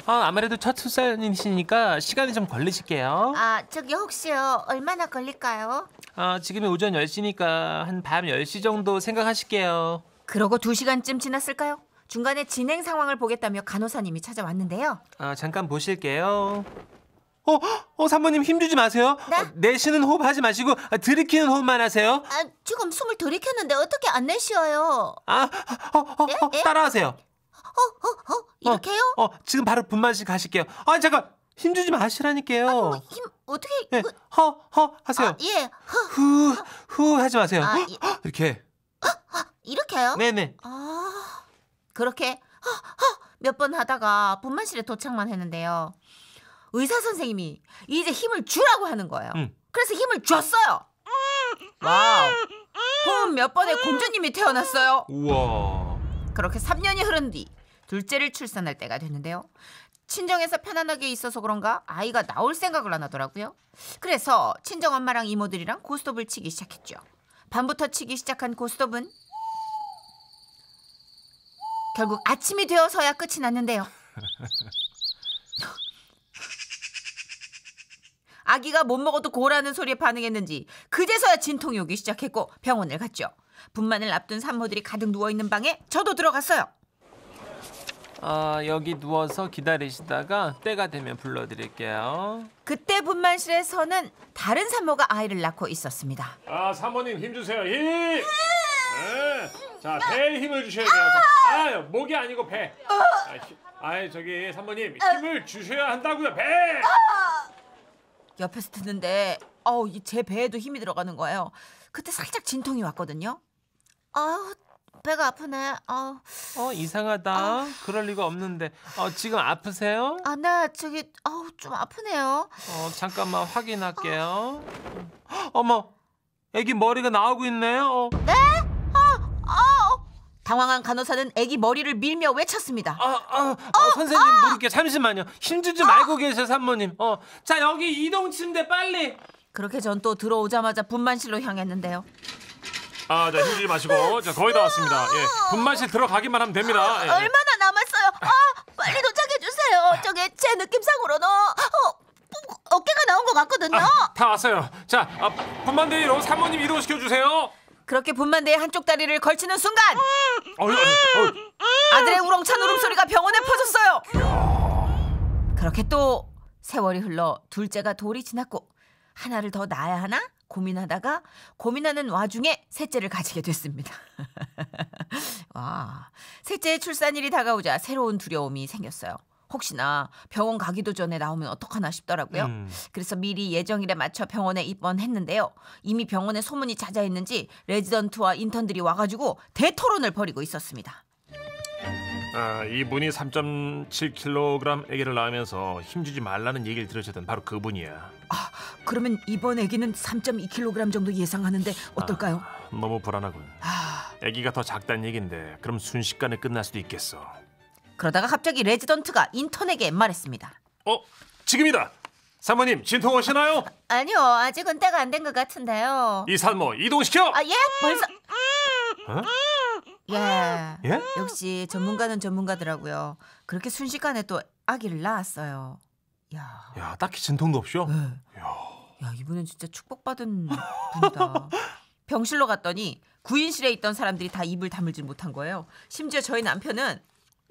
아무래도 첫 출산이시니까 시간이 좀 걸리실게요. 저기 혹시요 얼마나 걸릴까요? 지금이 오전 10시니까 한 밤 10시 정도 생각하실게요. 그러고 2시간쯤 지났을까요? 중간에 진행 상황을 보겠다며 간호사님이 찾아왔는데요. 잠깐 보실게요. 산모님 힘주지 마세요. 네? 내쉬는 호흡 하지 마시고 들이키는 호흡만 하세요. 지금 숨을 들이켰는데 어떻게 안 내쉬어요? 예? 따라하세요. 이렇게요? 지금 바로 분만실 가실게요. 잠깐 힘주지 마시라니까요. 힘 어떻게? 네, 하세요. 예. 후 하지 마세요. 예. 이렇게. 이렇게요? 네네. 그렇게 몇 번 하다가 분만실에 도착만 했는데요. 의사 선생님이 이제 힘을 주라고 하는 거예요. 그래서 힘을 줬어요. 와우. 호흡 몇 번에 공주님이 태어났어요. 우와. 그렇게 3년이 흐른 뒤 둘째를 출산할 때가 됐는데요. 친정에서 편안하게 있어서 그런가 아이가 나올 생각을 안 하더라고요. 그래서 친정엄마랑 이모들이랑 고스톱을 치기 시작했죠. 밤부터 치기 시작한 고스톱은 결국 아침이 되어서야 끝이 났는데요. 아기가 못 먹어도 고라는 소리에 반응했는지 그제서야 진통이 오기 시작했고 병원을 갔죠. 분만을 앞둔 산모들이 가득 누워있는 방에 저도 들어갔어요. 여기 누워서 기다리시다가 때가 되면 불러드릴게요. 그때 분만실에서는 다른 산모가 아이를 낳고 있었습니다. 사모님 힘주세요. 힘. 자, 배에 힘을 주셔야 돼요. 아, 목이 아니고 배. 저기 산모님 힘을 주셔야 한다고요. 배. 옆에서 듣는데 제 배에도 힘이 들어가는 거예요. 그때 살짝 진통이 왔거든요. 배가 아프네. 이상하다. 그럴 리가 없는데. 지금 아프세요? 나 저기 좀 아프네요. 잠깐만 확인할게요. 어머, 애기 머리가 나오고 있네요. 네? 당황한 간호사는 아기 머리를 밀며 외쳤습니다. 선생님 물을게. 잠시만요. 힘주지 말고 계세요, 산모님. 자, 여기 이동 침대 빨리. 그렇게 전 또 들어오자마자 분만실로 향했는데요. 자, 힘주지 마시고. 자, 거의 다 왔습니다. 예, 분만실 들어가기만 하면 됩니다. 예. 얼마나 남았어요? 빨리 도착해 주세요. 저게 제 느낌상으로는 어깨가 나온 것 같거든요. 다 왔어요. 자, 분만대로 산모님 이동시켜 주세요. 그렇게 분만대의 한쪽 다리를 걸치는 순간 어휴. 아들의 우렁찬 울음소리가 병원에 퍼졌어요. 그렇게 또 세월이 흘러 둘째가 돌이 지났고 하나를 더 낳아야 하나 고민하다가 고민하는 와중에 셋째를 가지게 됐습니다. 와, 셋째의 출산일이 다가오자 새로운 두려움이 생겼어요. 혹시나 병원 가기도 전에 나오면 어떡하나 싶더라고요. 그래서 미리 예정일에 맞춰 병원에 입원했는데요. 이미 병원에 소문이 자자했는지 레지던트와 인턴들이 와가지고 대토론을 벌이고 있었습니다. 이분이 3.7kg 아기를 낳으면서 힘주지 말라는 얘기를 들으셨던 바로 그분이야. 그러면 이번 아기는 3.2kg 정도 예상하는데 어떨까요? 너무 불안하군. 아기가 더 작다는 얘긴데 그럼 순식간에 끝날 수도 있겠어. 그러다가 갑자기 레지던트가 인턴에게 말했습니다. 지금이다. 산모님 진통 오시나요? 아니요, 아직은 때가 안 된 것 같은데요. 이 산모 이동시켜. 예? 벌써? 예? 역시 전문가는 전문가더라고요. 그렇게 순식간에 또 아기를 낳았어요. 야, 딱히 진통도 없죠? 네. 야, 이분은 진짜 축복받은 분이다. 병실로 갔더니 구인실에 있던 사람들이 다 입을 다물질 못한 거예요. 심지어 저희 남편은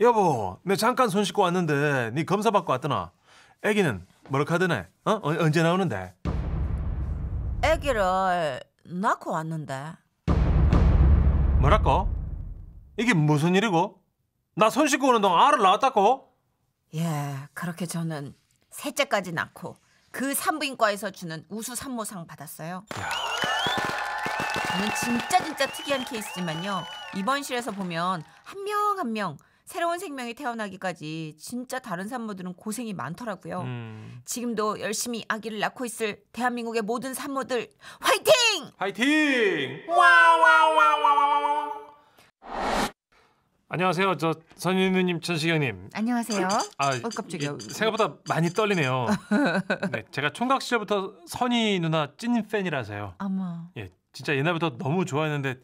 여보, 내 잠깐 손 씻고 왔는데 네 검사 받고 왔더나. 아기는 뭐라카드네? 언제 나오는데? 아기를 낳고 왔는데. 뭐랄까? 이게 무슨 일이고? 나 손 씻고 오는 동안 알을 낳았다고? 예, 그렇게 저는 셋째까지 낳고 그 산부인과에서 주는 우수 산모상 받았어요. 저는 진짜 특이한 케이스지만요. 입원실에서 보면 한 명 한 명 새로운 생명이 태어나기까지 진짜 다른 산모들은 고생이 많더라고요. 지금도 열심히 아기를 낳고 있을 대한민국의 모든 산모들 화이팅! 화이팅! 안녕하세요. 저 선인우님, 천식영님. 안녕하세요. 깜짝이야. 생각보다 많이 떨리네요. 네, 제가 총각 시절부터 선희 누나 찐 팬이라서요. 어머. 예, 진짜 옛날부터 너무 좋아했는데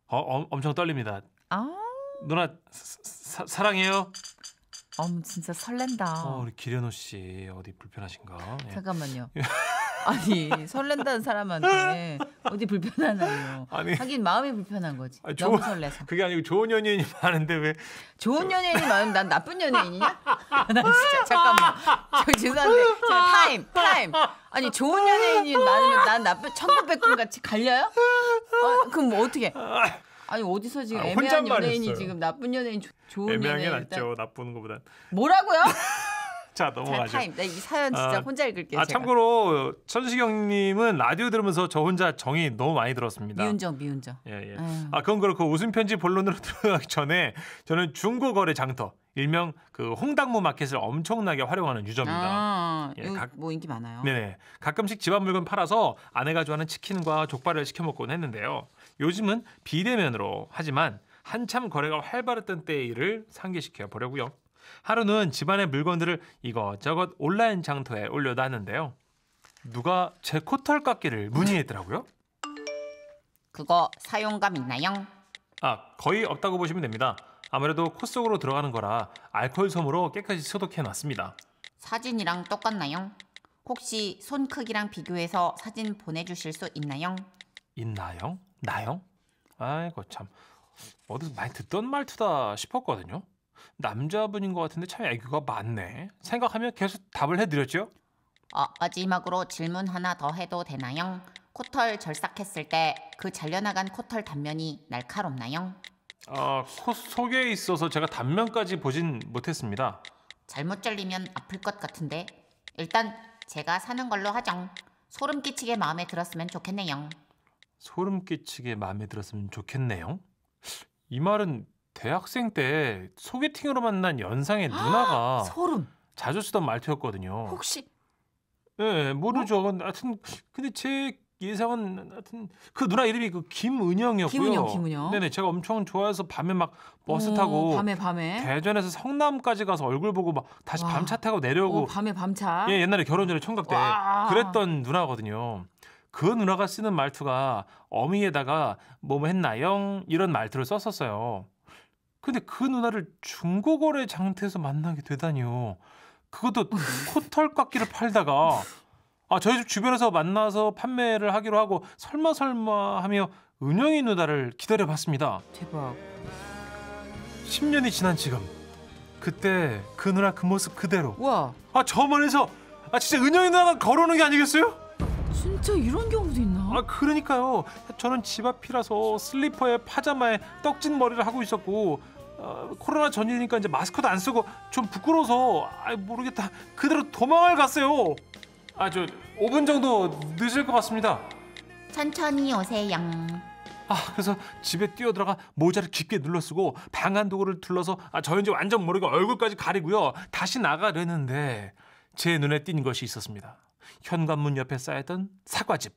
엄청 떨립니다. 누나 사랑해요. 진짜 설렌다. 우리 기련호 씨 어디 불편하신가? 예. 잠깐만요. 아니 설렌다는 사람한테 어디 불편하나요? 하긴 마음이 불편한 거지. 너무 설레서. 그게 아니고 좋은 연예인이 많은데 왜? 좋은 연예인이 많으면 난 나쁜 연예인이냐? 난 진짜 잠깐만. 저 죄송한데 제가 타임. 아니 좋은 연예인이 많으면 난 나쁜 천부백군 같이 갈려요? 그럼 뭐 어떻게? 아니 어디서 지금 애매한 연예인이 지금 나쁜 연예인 좋은 애매한 연예인 게 낫죠. 나쁜 거보단. 뭐라고요? 자 넘어가죠. 타임. 나 이 사연 진짜 혼자 읽을게요. 제가. 참고로 천식영님은 라디오 들으면서 저 혼자 정이 너무 많이 들었습니다. 미운정. 예. 그건 그렇고 웃음 편지 본론으로 들어가기 전에 저는 중고 거래 장터 일명 그 홍당무 마켓을 엄청나게 활용하는 유저입니다. 뭐 인기 많아요. 네네. 가끔씩 집안 물건 팔아서 아내가 좋아하는 치킨과 족발을 시켜 먹곤 했는데요. 요즘은 비대면으로 하지만 한참 거래가 활발했던 때의 일을 상기시켜 보려고요. 하루는 집안의 물건들을 이것저것 온라인 장터에 올려놨는데요. 누가 제 코털 깎기를 문의했더라고요. 그거 사용감 있나요? 거의 없다고 보시면 됩니다. 아무래도 코 속으로 들어가는 거라 알코올 솜으로 깨끗이 소독해놨습니다. 사진이랑 똑같나요? 혹시 손 크기랑 비교해서 사진 보내주실 수 있나요? 있나요? 나요? 아이고 참 어디서 많이 듣던 말투다 싶었거든요. 남자분인 것 같은데 참 애교가 많네. 생각하면 계속 답을 해드렸죠. 마지막으로 질문 하나 더 해도 되나요? 코털 절삭했을 때 그 잘려나간 코털 단면이 날카롭나요? 코 속에 있어서 제가 단면까지 보진 못했습니다. 잘못 잘리면 아플 것 같은데 일단 제가 사는 걸로 하정. 소름 끼치게 마음에 들었으면 좋겠네요. 소름 끼치게 마음에 들었으면 좋겠네요. 이 말은 대학생 때 소개팅으로 만난 연상의 누나가 소름. 자주 쓰던 말투였거든요. 혹시 네, 모르죠. 하여튼 근데 제 예상은 하여튼 그 누나 이름이 그 김은영이었고요. 김은영. 네네, 제가 엄청 좋아해서 밤에 막 버스 타고 밤에. 대전에서 성남까지 가서 얼굴 보고 막 다시 와. 밤차 타고 내려오고 밤에 밤차. 예, 옛날에 결혼 전에 총각 때 와. 그랬던 누나거든요. 그 누나가 쓰는 말투가 어미에다가 뭐 했나요? 이런 말투를 썼었어요. 근데 그 누나를 중고거래 장터에서 만나게 되다니요. 그것도 코털깎이를 팔다가 저희 집 주변에서 만나서 판매를 하기로 하고 설마 하며 은영이 누나를 기다려봤습니다. 대박. 10년이 지난 지금 그때 그 누나 그 모습 그대로 와, 저 멀리서 진짜 은영이 누나가 걸어오는 게 아니겠어요? 진짜 이런 경우도 있나? 그러니까요. 저는 집 앞이라서 슬리퍼에 파자마에 떡진 머리를 하고 있었고 코로나 전이니까 이제 마스크도 안 쓰고 좀 부끄러워서 모르겠다 그대로 도망을 갔어요. 저 5분 정도 늦을 것 같습니다. 천천히 오세요. 그래서 집에 뛰어들어가 모자를 깊게 눌러쓰고 방안 도구를 둘러서 저 이제 완전 모르게 얼굴까지 가리고요. 다시 나가려는데 제 눈에 띈 것이 있었습니다. 현관문 옆에 쌓였던 사과즙.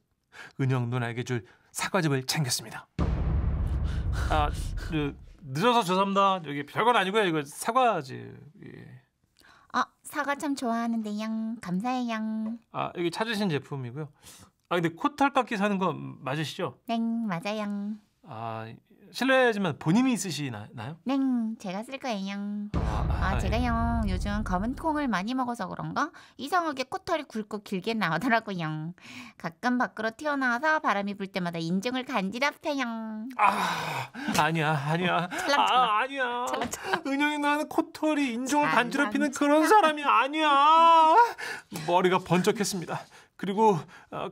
은영 누나에게 줄 사과즙을 챙겼습니다. 늦어서 죄송합니다. 여기 별건 아니고요. 이거 사과즙. 예. 사과 참 좋아하는데 감사해요. 여기 찾으신 제품이고요. 근데 코털깎이 사는 거 맞으시죠? 네, 맞아요. 실례지만 본인이 쓰시나요? 네, 제가 쓸 거예요. 제가요 요즘 검은 콩을 많이 먹어서 그런가 이상하게 코털이 굵고 길게 나오더라고요. 가끔 밖으로 튀어나와서 바람이 불 때마다 인중을 간지럽혀요. 아니야. 아니야. 은영이 나는 코털이 인중을 간지럽히는 그런 사람이 아니야. 머리가 번쩍했습니다. 그리고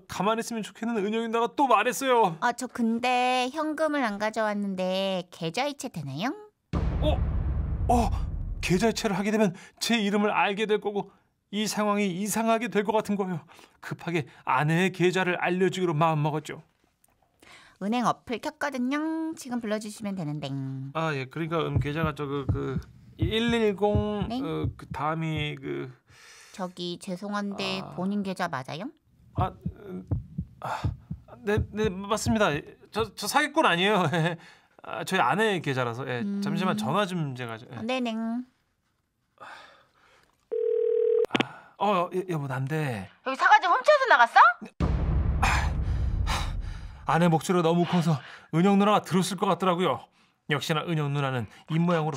가만히 있으면 좋겠는 은영이 누나가 또 말했어요. 저 근데 현금을 안 가져왔는데 계좌이체 되나요? 계좌이체를 하게 되면 제 이름을 알게 될 거고 이 상황이 이상하게 될 것 같은 거예요. 급하게 아내의 계좌를 알려주기로 마음먹었죠. 은행 어플 켰거든요. 지금 불러주시면 되는데. 예, 그러니까 계좌가 그 110 네? 그 다음이 저기 죄송한데 본인 계좌 맞아요? 네 맞습니다. 저 사기꾼 아니에요. 저희 아내의 계좌라서. 잠시만 전화 좀 제가. 네네. 여보 난데. 여기 사과즙 훔쳐서 나갔어? 아내 목소리가 너무 커서 은영 누나가 들었을 것 같더라고요. 역시나 은영 누나는 입 모양으로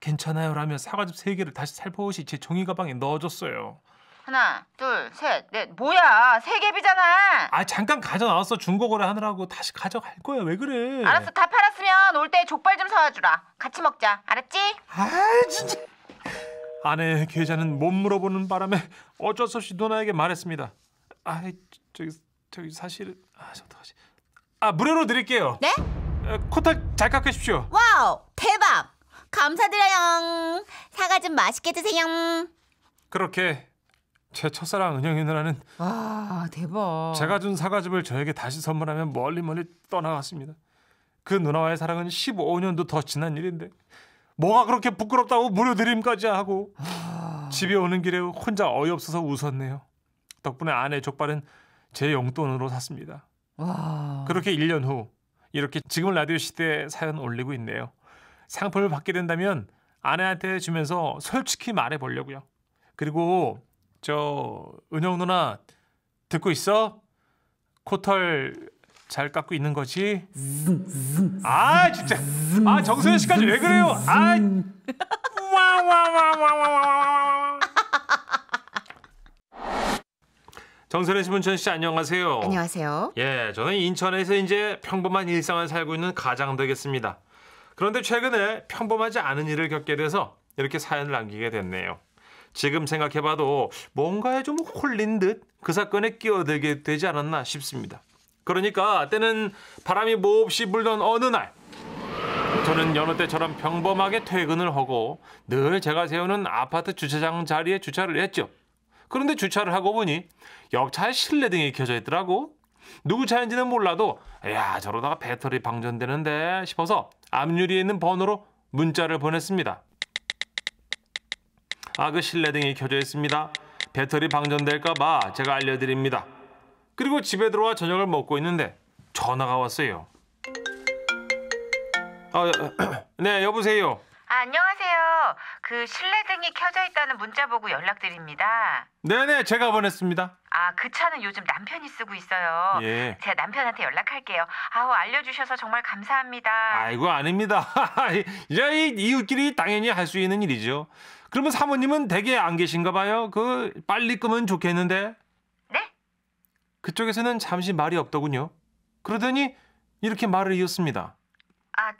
괜찮아요라며 사과즙 3개를 다시 살포시 제 종이 가방에 넣어줬어요. 하나, 둘, 셋, 넷. 뭐야? 3갭이잖아. 잠깐 가져 나왔어. 중고거래 하느라고 다시 가져갈 거야. 왜 그래? 알았어. 다 팔았으면 올 때 족발 좀 사와주라. 같이 먹자. 알았지? 진짜. 아내의 계좌는 못 물어보는 바람에 어쩔 수 없이 누나에게 말했습니다. 저기 사실은 어떡하지? 무료로 드릴게요. 네? 코털 잘 깎으십시오. 와우, 대박. 감사드려요. 사과 좀 맛있게 드세요. 그렇게 제 첫사랑 은영이 누나는 대박. 제가 준 사과즙을 저에게 다시 선물하며 멀리 떠나갔습니다. 그 누나와의 사랑은 15년도 더 지난 일인데 뭐가 그렇게 부끄럽다고 무료 드림까지 하고 집에 오는 길에 혼자 어이없어서 웃었네요. 덕분에 아내 족발은 제 용돈으로 샀습니다. 그렇게 1년 후 이렇게 지금 라디오 시대에 사연 올리고 있네요. 상품을 받게 된다면 아내한테 주면서 솔직히 말해보려고요. 그리고 은영 누나 듣고 있어? 코털 잘 깎고 있는 거지? 진짜 정소연 씨까지 왜 그래요? 정선혜 씨, 문천 씨 안녕하세요. 안녕하세요. 저는 인천에서 이제 평범한 일상을 살고 있는 가장 되겠습니다. 그런데 최근에 평범하지 않은 일을 겪게 돼서 이렇게 사연을 남기게 됐네요. 지금 생각해봐도 뭔가에 좀 홀린 듯 그 사건에 끼어들게 되지 않았나 싶습니다. 그러니까 때는 바람이 몹시 불던 어느 날 저는 여느 때처럼 평범하게 퇴근을 하고 늘 제가 세우는 아파트 주차장 자리에 주차를 했죠. 그런데 주차를 하고 보니 옆차에 실내등이 켜져 있더라고. 누구 차인지는 몰라도 야 저러다가 배터리 방전되는데 싶어서 앞유리에 있는 번호로 문자를 보냈습니다. 그 실내등이 켜져 있습니다. 배터리 방전될까 봐 제가 알려드립니다. 그리고 집에 들어와 저녁을 먹고 있는데 전화가 왔어요. 네, 여보세요. 안녕하세요. 그 실내등이 켜져 있다는 문자 보고 연락드립니다. 네네, 제가 보냈습니다. 그 차는 요즘 남편이 쓰고 있어요. 예. 제가 남편한테 연락할게요. 알려주셔서 정말 감사합니다. 아이고, 아닙니다. 이 이웃끼리 당연히 할 수 있는 일이죠. 그러면 사모님은 댁에 안 계신가 봐요. 빨리 끄면 좋겠는데. 네? 그쪽에서는 잠시 말이 없더군요. 그러더니 이렇게 말을 이었습니다.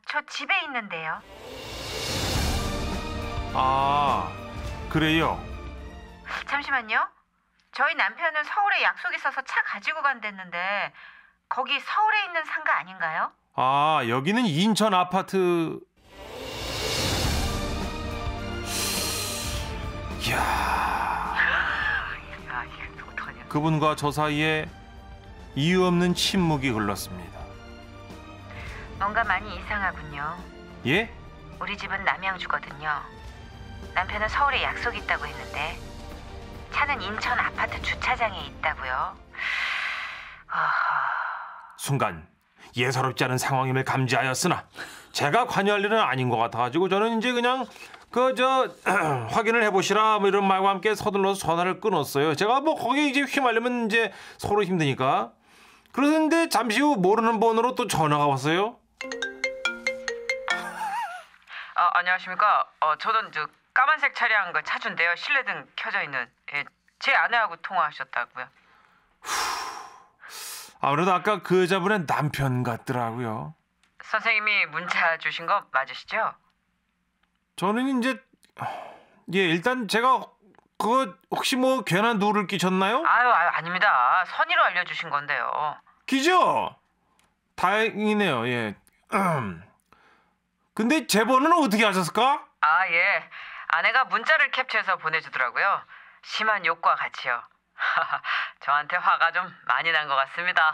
저 집에 있는데요. 그래요? 잠시만요. 저희 남편은 서울에 약속 있어서 차 가지고 간댔는데 거기 서울에 있는 상가 아닌가요? 여기는 인천 아파트. 이야. 이거 어떡하냐. 그분과 저 사이에 이유 없는 침묵이 흘렀습니다. 뭔가 많이 이상하군요. 예? 우리 집은 남양주거든요. 남편은 서울에 약속 있다고 했는데 차는 인천 아파트 주차장에 있다고요. 순간 예사롭지 않은 상황임을 감지하였으나 제가 관여할 일은 아닌 것 같아가지고 저는 이제 그냥 확인을 해보시라 이런 말과 함께 서둘러서 전화를 끊었어요. 제가 거기 이제 휘말리면 이제 서로 힘드니까. 그런데 잠시 후 모르는 번호로 또 전화가 왔어요. 안녕하십니까. 저는 까만색 차량 차주인데요. 실내등 켜져 있는. 제 아내하고 통화하셨다고요. 아무래도 아까 그 여자분의 남편 같더라고요. 선생님이 문자 주신 거 맞으시죠? 저는 이제 일단 제가 혹시 괜한 누를 끼쳤나요? 아유 아닙니다. 선의로 알려주신 건데요. 기죠? 다행이네요. 예. 근데 제 번호는 어떻게 하셨을까? 예. 아내가 문자를 캡처해서 보내주더라고요. 심한 욕과 같이요. 저한테 화가 좀 많이 난 것 같습니다.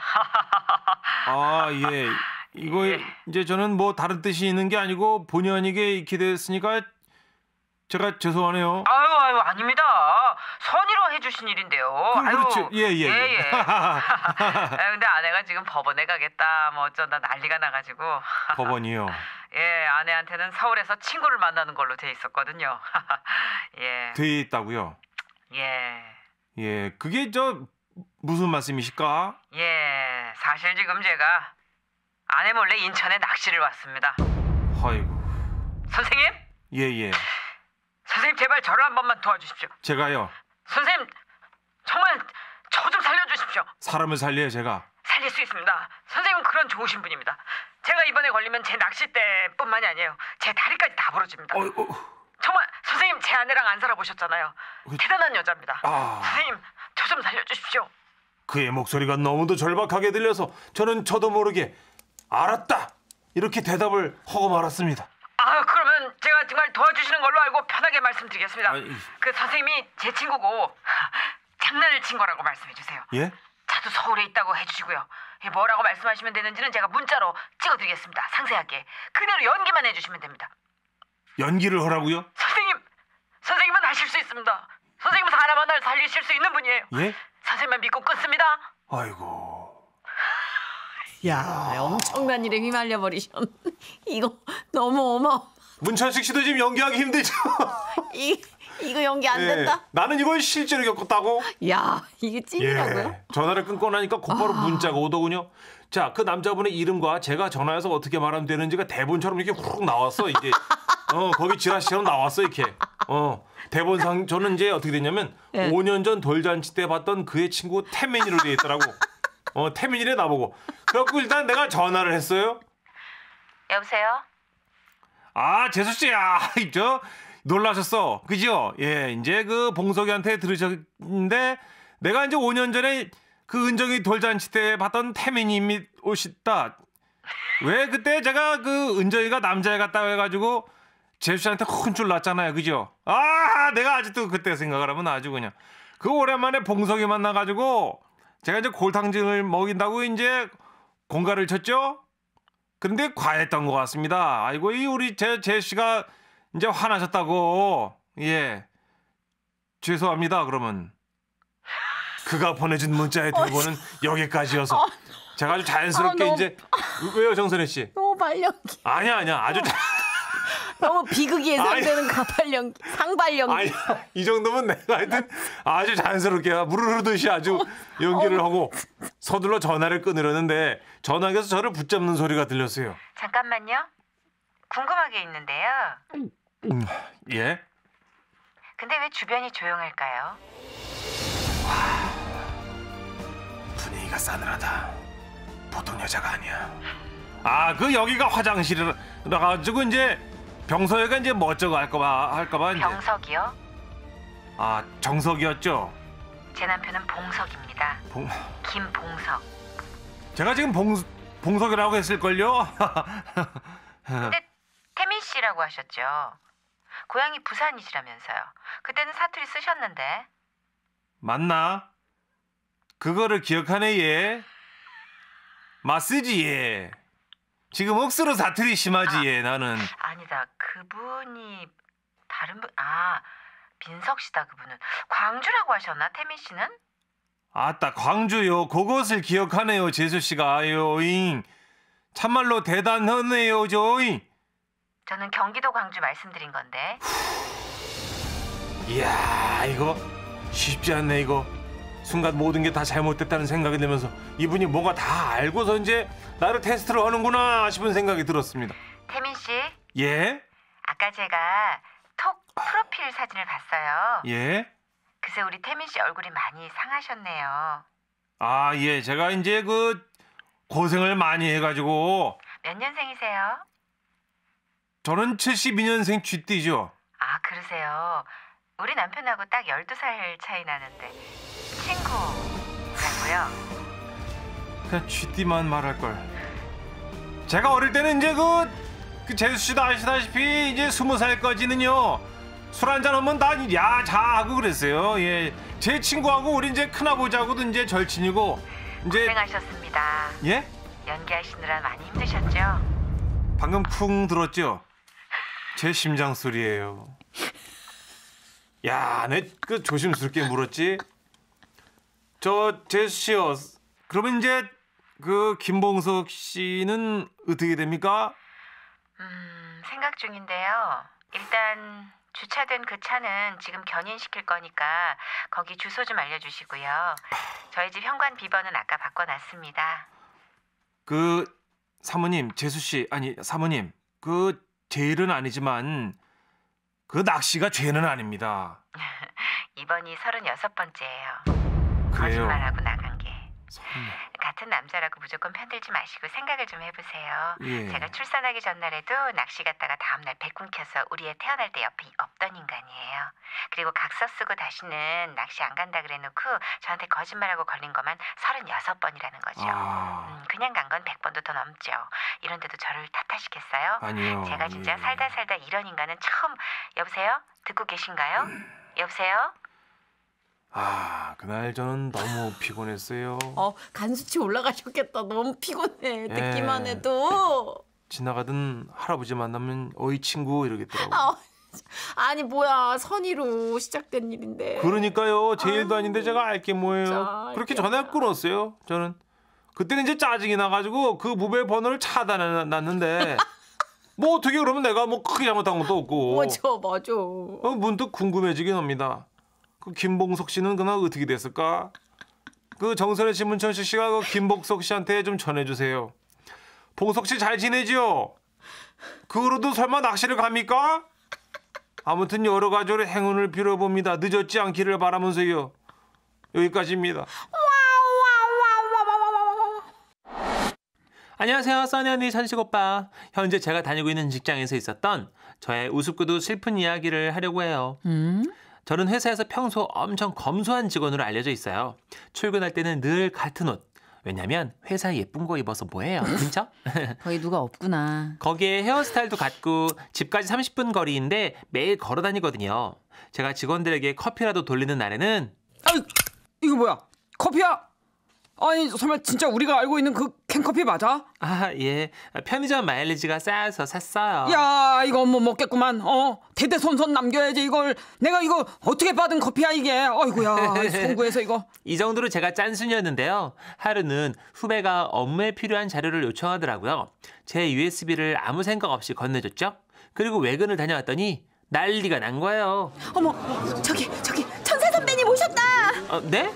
예. 이거 이제 저는 다른 뜻이 있는 게 아니고 본의 아니게 이렇게 됐으니까 제가 죄송하네요. 아유 아닙니다. 선의로 해주신 일인데요. 그렇죠. 예. 근데 아내가 지금 법원에 가겠다 어쩐다 난리가 나가지고. 법원이요? 예, 아내한테는 서울에서 친구를 만나는 걸로 돼 있었거든요. 예. 돼 있다고요? 예, 그게 무슨 말씀이실까? 예, 사실 지금 제가 아내 몰래 인천에 낚시를 왔습니다. 아이고. 선생님? 예. 선생님 제발 저를 한 번만 도와주십시오. 제가요? 선생님 정말 저 좀 살려주십시오. 사람을 살려요, 제가. 살릴 수 있습니다. 선생님은 그런 좋으신 분입니다. 제가 이번에 걸리면 제 낚싯대뿐만이 아니에요. 제 다리까지 다 부러집니다. 정말 선생님 제 아내랑 안 살아보셨잖아요. 대단한 여자입니다. 선생님 저 좀 살려주십시오. 그의 목소리가 너무도 절박하게 들려서 저도 모르게 알았다 이렇게 대답을 하고 말았습니다. 그러면 제가 정말 도와주시는 걸로 알고 편하게 말씀드리겠습니다. 그 선생님이 제 친구고 장난을 친 거라고 말씀해 주세요. 예? 차도 서울에 있다고 해주시고요. 뭐라고 말씀하시면 되는지는 제가 문자로 찍어드리겠습니다. 상세하게. 그대로 연기만 해주시면 됩니다. 연기를 하라고요? 선생님은 하실 수 있습니다. 선생님은 사람 하나를 살리실 수 있는 분이에요. 예? 선생님만 믿고 끊습니다. 아이고. 야, 엄청난 일에 휘말려 버리셨네. 이거 너무 어마어마. 문천식 씨도 지금 연기하기 힘들죠? 이거 연기 안 된다. 나는 이걸 실제로 겪었다고? 야, 이게 찐이라고요? 전화를 끊고 나니까 곧바로 문자가 오더군요. 자, 그 남자분의 이름과 제가 전화해서 어떻게 말하면 되는지가 대본처럼 이렇게 훅 나왔어. 이제 거기 지라시처럼 나왔어 이렇게. 대본상 저는 이제 어떻게 됐냐면 5년 전 돌잔치 때 봤던 그의 친구 태민이로 돼 있더라고. 태민이래 나보고. 그래갖고 일단 내가 전화를 했어요. 여보세요? 재수 씨야. 놀라셨어. 그죠? 예, 이제 그 봉석이한테 들으셨는데 내가 이제 5년 전에 그 은정이 돌잔치 때 봤던 태민님이 오셨다. 왜 그때 제가 그 은정이가 남자애 같다고 해가지고 제수씨한테 혼쭐 났잖아요. 그죠? 아, 내가 아직도 그때 생각을 하면 아주 그냥 그 오랜만에 봉석이 만나가지고 제가 이제 골탕증을 먹인다고 이제 공갈을 쳤죠. 그런데 과했던 것 같습니다. 아이고, 이 우리 제수씨가 이제 화나셨다고. 예, 죄송합니다. 그러면 그가 보내준 문자의 대본은 여기까지여서 제가 아주 자연스럽게 너무... 이제 왜요, 정선혜 씨? 너무 발연기. 아니야, 아주 너무 비극이 예상되는 가발연기, 상발연기. 아니, 이 정도면 내가 하여튼 아주 자연스럽게 물 흐르듯이 아주 연기를 하고 서둘러 전화를 끊으려는데 전화기에서 저를 붙잡는 소리가 들렸어요. 잠깐만요. 궁금한 게 있는데요. 예? 근데 왜 주변이 조용할까요? 분위기가 싸늘하다. 보통 여자가 아니야. 아, 그 여기가 화장실이라 가지고 이제 병석이가 이제 뭐 어쩌고 할까봐 이제. 병석이요? 아, 정석이었죠. 제 남편은 봉석입니다. 김봉석. 제가 지금 봉석이라고 했을걸요? 근데 태민 씨라고 하셨죠. 고향이 부산이시라면서요. 그때는 사투리 쓰셨는데. 맞나? 그거를 기억하네 얘. 맞쓰지 얘. 지금 억수로 사투리 심하지 얘. 나는. 아니다. 그분이 다른 분. 아, 민석 씨다. 그분은 광주라고 하셨나? 태민 씨는? 아따, 광주요. 그것을 기억하네요. 재수 씨가. 요잉. 참말로 대단하네요. 저잉. 저는 경기도 광주 말씀드린 건데. 이야, 이거 쉽지 않네. 이거 순간 모든 게 다 잘못됐다는 생각이 들면서 이분이 뭐가 다 알고서 이제 나를 테스트를 하는구나 싶은 생각이 들었습니다. 태민 씨, 예? 아까 제가 톡 프로필 사진을 봤어요. 예? 그새 우리 태민 씨 얼굴이 많이 상하셨네요. 아, 예. 제가 이제 그 고생을 많이 해가지고. 몇 년생이세요? 저는 72년생 쥐띠죠. 아, 그러세요. 우리 남편하고 딱 12살 차이 나는데 친구라고요? 그냥 쥐띠만 말할걸. 제가 어릴 때는 이제 그 재수씨도 아시다시피 이제 20살까지는요 술 한잔 하면 다 야자 하고 그랬어요. 예, 제 친구하고 우리 이제 큰아버지하고도 이제 절친이고 이제. 고생하셨습니다. 예? 연기하시느라 많이 힘드셨죠? 방금 쿵 들었죠? 제 심장 소리예요. 야, 내 그 조심스럽게 물었지. 저 재수씨요. 그러면 이제 그 김봉석 씨는 어떻게 됩니까? 생각 중인데요. 일단 주차된 그 차는 지금 견인시킬 거니까 거기 주소 좀 알려주시고요. 저희 집 현관 비번은 아까 바꿔놨습니다. 그 사모님, 재수씨, 아니 사모님, 그 제 일은 아니지만 그 낚시가 죄는 아닙니다. 이번이 36번째예요. 그래요. 거짓말하고 나간 게. 설마. 같은 남자라고 무조건 편들지 마시고 생각을 좀 해보세요. 예. 제가 출산하기 전날에도 낚시 갔다가 다음날 배 끊겨서 우리 애 태어날 때 옆에 없던 인간이에요. 그리고 각서 쓰고 다시는 낚시 안 간다 그래놓고 저한테 거짓말하고 걸린 것만 36번이라는 거죠. 그냥 간 건 100번도 더 넘죠. 이런데도 저를 탓하시겠어요? 아니요. 제가 진짜 예. 살다 이런 인간은 처음. 여보세요? 듣고 계신가요? 여보세요? 아, 그날 저는 너무 피곤했어요. 간 수치 올라가셨겠다. 너무 피곤해. 예. 듣기만 해도. 지나가던 할아버지 만나면 어이 친구 이러겠더라고. 아니 뭐야, 선의로 시작된 일인데. 그러니까요. 제 일도 아닌데 제가 알 게 뭐예요. 진짜 그렇게 알겠다. 전화 끊었어요. 저는 그때는 이제 짜증이 나가지고 그 부부의 번호를 차단해놨는데 뭐 어떻게 그러면 내가 뭐 크게 잘못한 것도 없고. 맞아. 문득 궁금해지긴 합니다. 그 김봉석 씨는 그날 어떻게 됐을까? 그 정선혜 씨, 문천식 씨가 그 김봉석 씨한테 좀 전해주세요. 봉석 씨 잘 지내죠? 그 후로도 설마 낚시를 갑니까? 아무튼 여러 가지로 행운을 빌어봅니다. 늦었지 않기를 바라면서요. 여기까지입니다. 안녕하세요, 써니 언니, 천식 오빠. 현재 제가 다니고 있는 직장에서 있었던 저의 우습고도 슬픈 이야기를 하려고 해요. 저는 회사에서 평소 엄청 검소한 직원으로 알려져 있어요. 출근할 때는 늘 같은 옷. 왜냐면 회사 예쁜 거 입어서 뭐해요, 그렇죠? 거기 누가 없구나. 거기에 헤어스타일도 같고 집까지 30분 거리인데 매일 걸어 다니거든요. 제가 직원들에게 커피라도 돌리는 날에는 아이, 이거 뭐야? 커피야? 아니 설마 진짜 우리가 알고 있는 그 캔커피 맞아? 아, 예. 편의점 마일리지가 쌓여서 샀어요. 야 이거 뭐 먹겠구만. 대대손손 남겨야지 이걸. 내가 이거 어떻게 받은 커피야 이게. 아이고야 송구해서 이거. 이 정도로 제가 짠순이었는데요. 하루는 후배가 업무에 필요한 자료를 요청하더라고요. 제 USB를 아무 생각 없이 건네줬죠. 그리고 외근을 다녀왔더니 난리가 난 거예요. 어머, 저기 천사 선배님 오셨다. 네?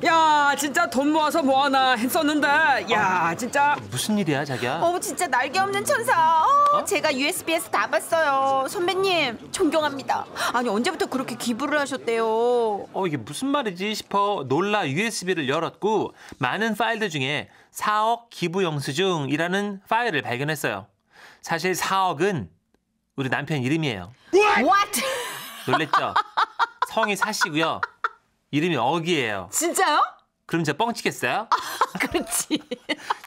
야 진짜 돈 모아서 뭐하나 했었는데 야 진짜. 무슨 일이야, 자기야? 진짜 날개 없는 천사. 제가 USB에서 다 봤어요. 선배님 존경합니다. 아니 언제부터 그렇게 기부를 하셨대요? 이게 무슨 말이지 싶어 놀라 USB를 열었고 많은 파일들 중에 4억 기부 영수증이라는 파일을 발견했어요. 사실 4억은 우리 남편 이름이에요. What? 놀랬죠? 성이 사시고요. 이름이 억이에요. 진짜요? 그럼 제가 뻥치겠어요? 그렇지.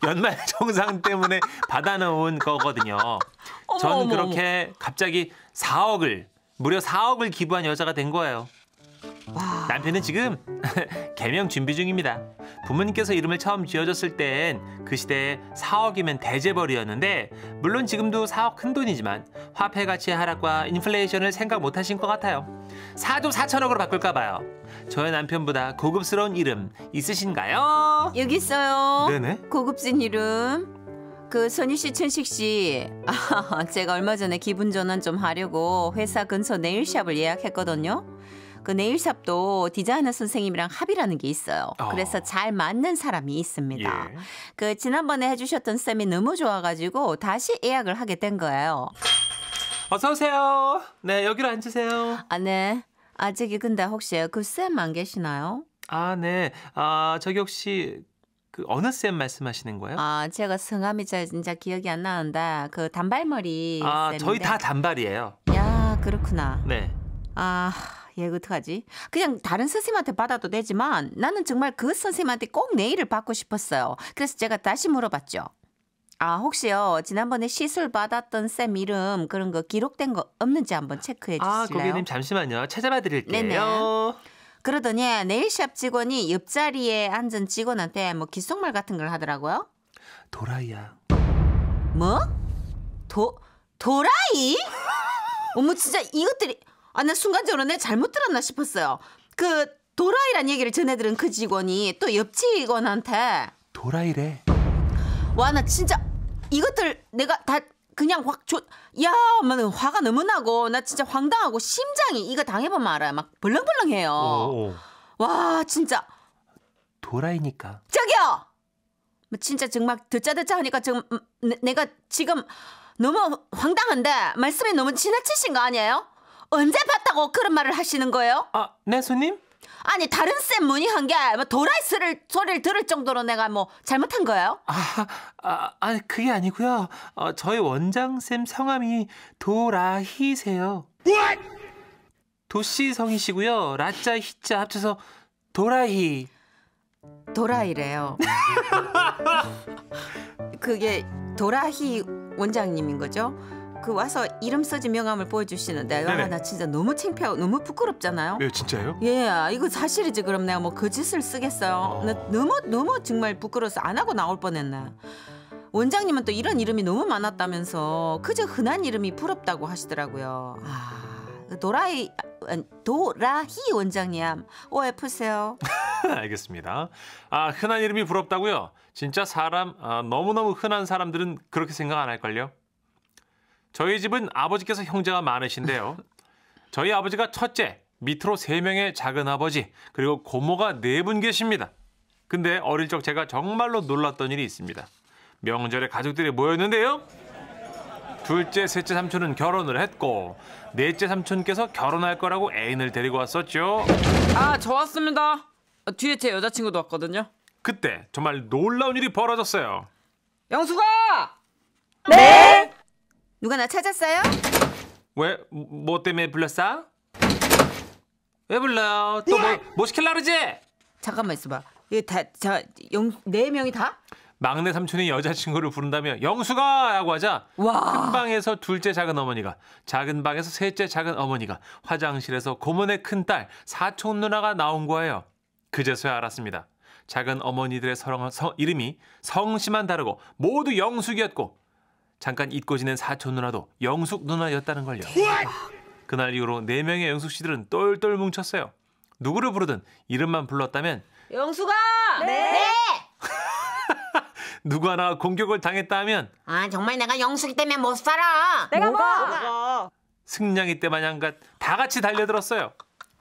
연말 정상 때문에 받아놓은 거거든요. 저는 그렇게 갑자기 4억을 무려 4억을 기부한 여자가 된 거예요. 남편은 지금 개명 준비 중입니다. 부모님께서 이름을 처음 지어줬을 땐 그 시대에 4억이면 대재벌이었는데 물론 지금도 4억 큰돈이지만 화폐 가치의 하락과 인플레이션을 생각 못하신 것 같아요. 4조 4천억으로 바꿀까 봐요. 저의 남편보다 고급스러운 이름 있으신가요? 여기 있어요. 네네. 고급진 이름. 그 선희 씨, 천식 씨, 제가 얼마 전에 기분 전환 좀 하려고 회사 근처 네일샵을 예약했거든요. 그 네일샵도 디자이너 선생님이랑 합의라는 게 있어요. 그래서 잘 맞는 사람이 있습니다. 예. 그 지난번에 해주셨던 쌤이 너무 좋아가지고 다시 예약을 하게 된 거예요. 어서 오세요. 네, 여기로 앉으세요. 네. 저기 근데 혹시 그 쌤 안 계시나요? 네. 저기 혹시 그 어느 쌤 말씀하시는 거예요? 제가 성함이 진짜 기억이 안 나는데 그 단발머리 쌤인데. 저희 다 단발이에요. 야, 그렇구나. 네. 얘 어떡하지? 그냥 다른 선생님한테 받아도 되지만 나는 정말 그 선생님한테 꼭 네일을 받고 싶었어요. 그래서 제가 다시 물어봤죠. 혹시요 지난번에 시술 받았던 쌤 이름 그런 거 기록된 거 없는지 한번 체크해 주실래요? 고객님 잠시만요. 찾아봐 드릴게요. 네네. 그러더니 네일샵 직원이 옆자리에 앉은 직원한테 뭐 귓속말 같은 걸 하더라고요. 도라이야. 뭐? 도라이? 어머 진짜 이것들이 나 순간적으로 내 잘못 들었나 싶었어요. 그 도라이란 얘기를 전해들은 그 직원이 또 옆 직원한테 도라이래. 와 나 진짜 이것들 내가 다 그냥 화가 너무 나고 나 진짜 황당하고 심장이 이거 당해보면 알아요. 막 벌렁벌렁해요. 오. 와 진짜 도라이니까. 저기요. 진짜 정말 듣자 하니까 지금 내가 지금 너무 황당한데 말씀이 너무 지나치신 거 아니에요? 언제 봤다고 그런 말을 하시는 거예요? 네, 손님? 아니 다른 쌤 문의한 게 도라이 소리를 들을 정도로 내가 뭐 잘못한 거예요? 그게 아니고요. 저희 원장쌤 성함이 도라희세요. 도씨 성이시고요. 라자 히자 합쳐서 도라희. 도라이래요. 그게 도라희 원장님인 거죠? 그 와서 이름 써지 명함을 보여주시는데 나 진짜 너무 창피하고 너무 부끄럽잖아요. 왜 진짜요? 예, 이거 사실이지. 그럼 내가 뭐 거짓을 쓰겠어요. 나 너무 정말 부끄러워서 안 하고 나올 뻔했네. 원장님은 또 이런 이름이 너무 많았다면서 그저 흔한 이름이 부럽다고 하시더라고요. 도라히 원장님 오해 푸세요. 알겠습니다. 흔한 이름이 부럽다고요? 진짜 사람 너무너무 흔한 사람들은 그렇게 생각 안 할걸요? 저희 집은 아버지께서 형제가 많으신데요. 저희 아버지가 첫째, 밑으로 3명의 작은 아버지, 그리고 고모가 4분 계십니다. 근데 어릴 적 제가 정말로 놀랐던 일이 있습니다. 명절에 가족들이 모였는데요. 둘째, 셋째 삼촌은 결혼을 했고 넷째 삼촌께서 결혼할 거라고 애인을 데리고 왔었죠. 저 왔습니다. 뒤에 제 여자친구도 왔거든요. 그때 정말 놀라운 일이 벌어졌어요. 영수가! 네? 누가 나 찾았어요? 왜? 뭐 때문에 불렀어? 왜 불러요? 또 뭐 시킬라 그러지? 잠깐만 있어봐. 이게 네 명이 다? 막내 삼촌이 여자친구를 부른다며 영수가! 하고 하자 와. 큰 방에서 둘째 작은 어머니가, 작은 방에서 셋째 작은 어머니가, 화장실에서 고모네 큰딸 사촌 누나가 나온 거예요. 그제서야 알았습니다. 작은 어머니들의 이름이 성씨만 다르고 모두 영숙이었고 잠깐 잊고 지낸 사촌 누나도 영숙 누나였다는 걸요. 그날 이후로 4명의 영숙 씨들은 똘똘 뭉쳤어요. 누구를 부르든 이름만 불렀다면 영수가! 네. 누구 하나 공격을 당했다 하면 아 정말 내가 영숙이 때문에 못 살아. 내가 뭐? 승냥이 때 마냥 다 같이 달려들었어요.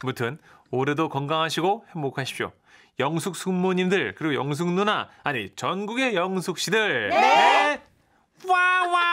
무튼 올해도 건강하시고 행복하십시오. 영숙 숙모님들 그리고 영숙 누나 아니 전국의 영숙 씨들. 네. 와와.